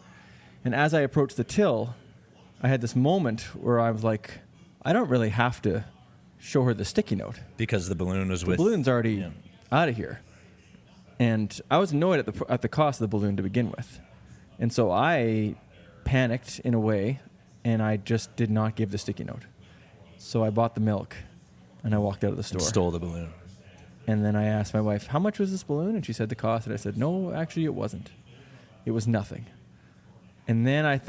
And as I approached the till, I had this moment where I was like, I don't really have to show her the sticky note. Because the balloon was The with. balloon's already out of here. And I was annoyed at the cost of the balloon to begin with. And so I panicked in a way, and I just did not give the sticky note. So I bought the milk, and I walked out of the store. And stole the balloon. And then I asked my wife, how much was this balloon? And she said the cost. And I said, no, actually it wasn't. It was nothing. And then I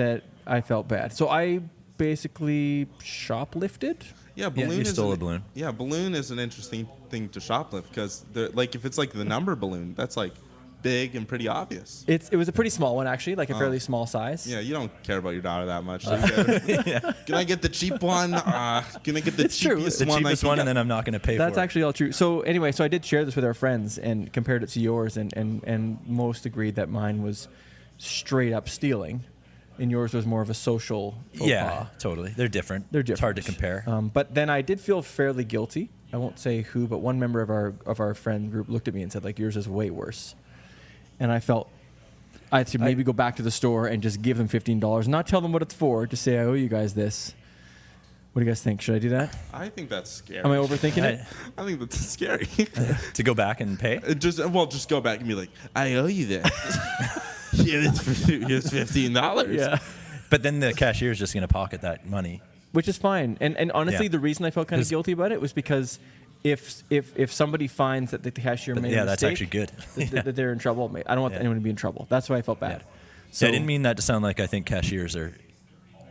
felt bad. So I basically shoplifted. Yeah, balloon you is stole a balloon. Yeah, balloon is an interesting thing to shoplift because like if it's like the number balloon, that's like big and pretty obvious. It was a pretty small one, actually, like a fairly small size. Yeah, you don't care about your daughter that much. So you gotta- Can I get the cheap one? Can I get the It's true. cheapest The one? cheapest one, and then I'm not going to pay That's for it. actually all true. So anyway, so I did share this with our friends and compared it to yours, and most agreed that mine was straight up stealing, and yours was more of a social faux Yeah, pas. totally. They're different. They're It's hard to different. compare. But then I did feel fairly guilty. I won't say who, but one member of our friend group looked at me and said, like, yours is way worse. And I felt I had to maybe go back to the store and just give them $15, not tell them what it's for, just say I owe you guys this. What do you guys think? Should I do that? I think that's scary. Am I overthinking it? I think that's scary. To go back and pay? just go back and be like, I owe you this. Here's $15. Yeah. But then the cashier's just going to pocket that money. Which is fine. And honestly, Yeah. the reason I felt kind of guilty about it was because if somebody finds that the cashier made a that's mistake, actually good. that they're in trouble. I don't want anyone to be in trouble. That's why I felt bad. So I didn't mean that to sound like I think cashiers are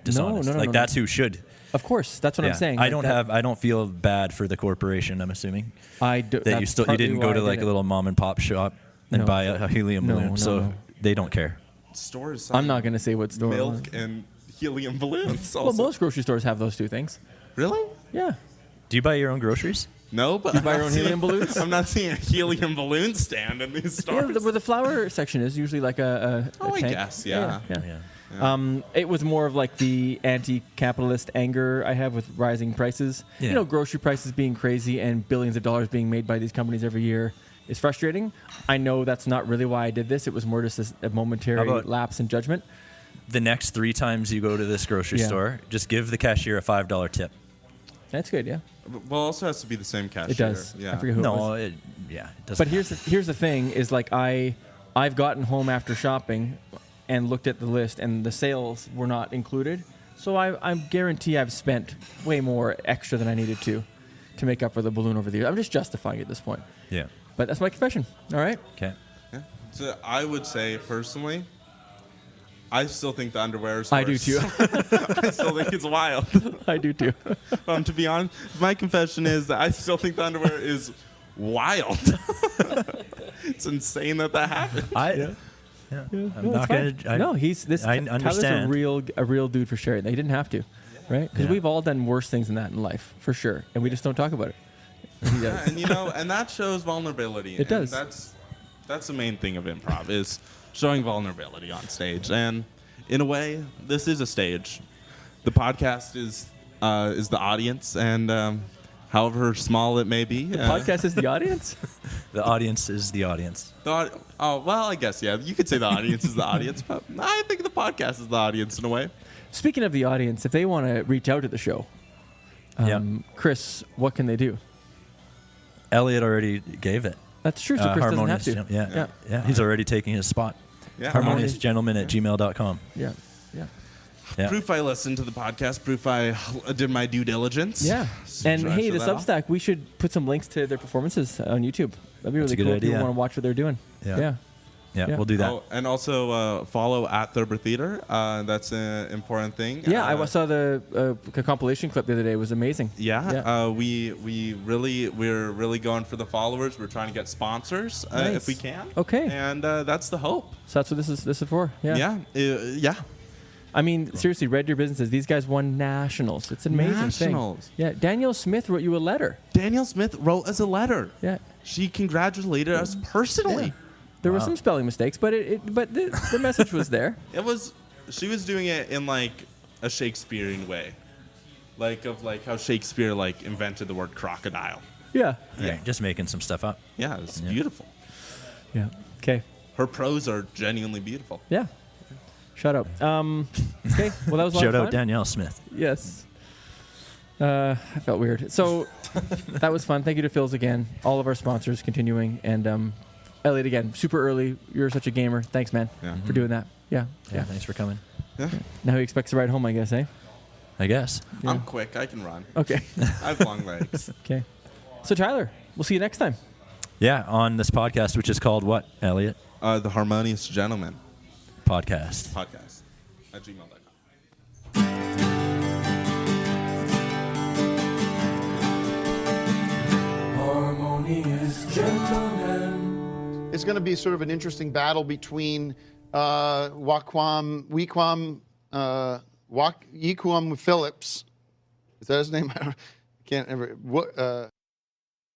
dishonest. no, like no. that's who should. Of course, that's what I'm saying. I Like don't that- I don't feel bad for the corporation. I'm assuming I do, that you didn't go to like a little mom and pop shop and No. buy a helium No, balloon, no, so no. they don't care. Stores. I'm not going to say what store. milk and helium balloons. Well, Also. most grocery stores have those two things. Really? Yeah. Do you buy your own groceries? No, but You buy your own helium balloons? I'm not seeing a helium balloon stand in these Yeah, stores. where the flower section is usually like a Oh, I tank. guess, yeah. Yeah. Yeah. It was more of like the anti-capitalist anger I have with rising prices. Yeah. You know, grocery prices being crazy and billions of dollars being made by these companies every year is frustrating. I know that's not really why I did this. It was more just a momentary lapse in judgment. The next 3 times you go to this grocery store, just give the cashier a $5 tip. That's good, yeah. Well, it also has to be the same cashier. It does. Yeah. I forget who it was. No, it doesn't. But here's the thing: is like I've gotten home after shopping and looked at the list, and the sales were not included. So I guarantee I've spent way more extra than I needed to make up for the balloon over the years. I'm just justifying it at this point. Yeah. But that's my confession. All right. Okay. Yeah. So I would say personally, I still think the underwear is worse. I do too. I still think it's wild. I do too. To be honest, my confession is that I still think the underwear is wild. It's insane that happened. I'm not going to. No, I understand. Tyler's a real dude for sharing. They didn't have to, right? Because we've all done worse things than that in life, for sure, and we just don't talk about it. Yeah, and and that shows vulnerability. It does. That's the main thing of improv is showing vulnerability on stage, and in a way, this is a stage. The podcast is the audience, and however small it may be, the podcast is the audience. The audience is the audience. Well, I guess you could say the audience is the audience, but I think the podcast is the audience in a way. Speaking of the audience, if they want to reach out to the show, Chris, what can they do? Elliot already gave it. That's true, so Chris doesn't have to. Yeah. He's already taking his spot. Yeah. harmoniousgentleman@gmail.com. Yeah. Proof I listened to the podcast. Proof I did my due diligence. Yeah. And Should I hey, show the that off? Substack, we should put some links to their performances on YouTube. That'd be really a good cool if idea. you want to watch what they're doing. Yeah. Yeah. We'll do that. Oh, and also follow at Thurber Theater. That's an important thing. Yeah, I saw the compilation clip the other day. It was amazing. Yeah. We're really going for the followers. We're trying to get sponsors Nice. if we can. Okay. And that's the hope. So that's what this is for. Yeah. Yeah. I mean, seriously, read your businesses. These guys won nationals. It's an amazing Nationals. thing. Yeah. Danielle Smith wrote you a letter. Danielle Smith wrote us a letter. Yeah. She congratulated us personally. Yeah. There were some spelling mistakes, but the message was there. She was doing it in like a Shakespearean way, like how Shakespeare invented the word crocodile. Yeah. Yeah. Just making some stuff up. Yeah, it's beautiful. Yeah. Okay. Her prose are genuinely beautiful. Yeah. Shut up. Okay. Well, that was a lot Shout of fun. out Danielle Smith. Yes. I felt weird. So that was fun. Thank you to Phil's again. All of our sponsors continuing. And Elliot again, super early. You're such a gamer. Thanks, man, for doing that. Yeah. Thanks for coming. Yeah. Now he expects to ride home, I guess, eh? I guess. Yeah. I'm quick. I can run. Okay. I have long legs. Okay. So Tyler, we'll see you next time. Yeah, on this podcast, which is called what, Elliot? The Harmonious Gentleman Podcast. podcast at gmail.com. Harmonious Gentlemen. It's going to be sort of an interesting battle between Yiquam Phillips. Is that his name? I can't ever.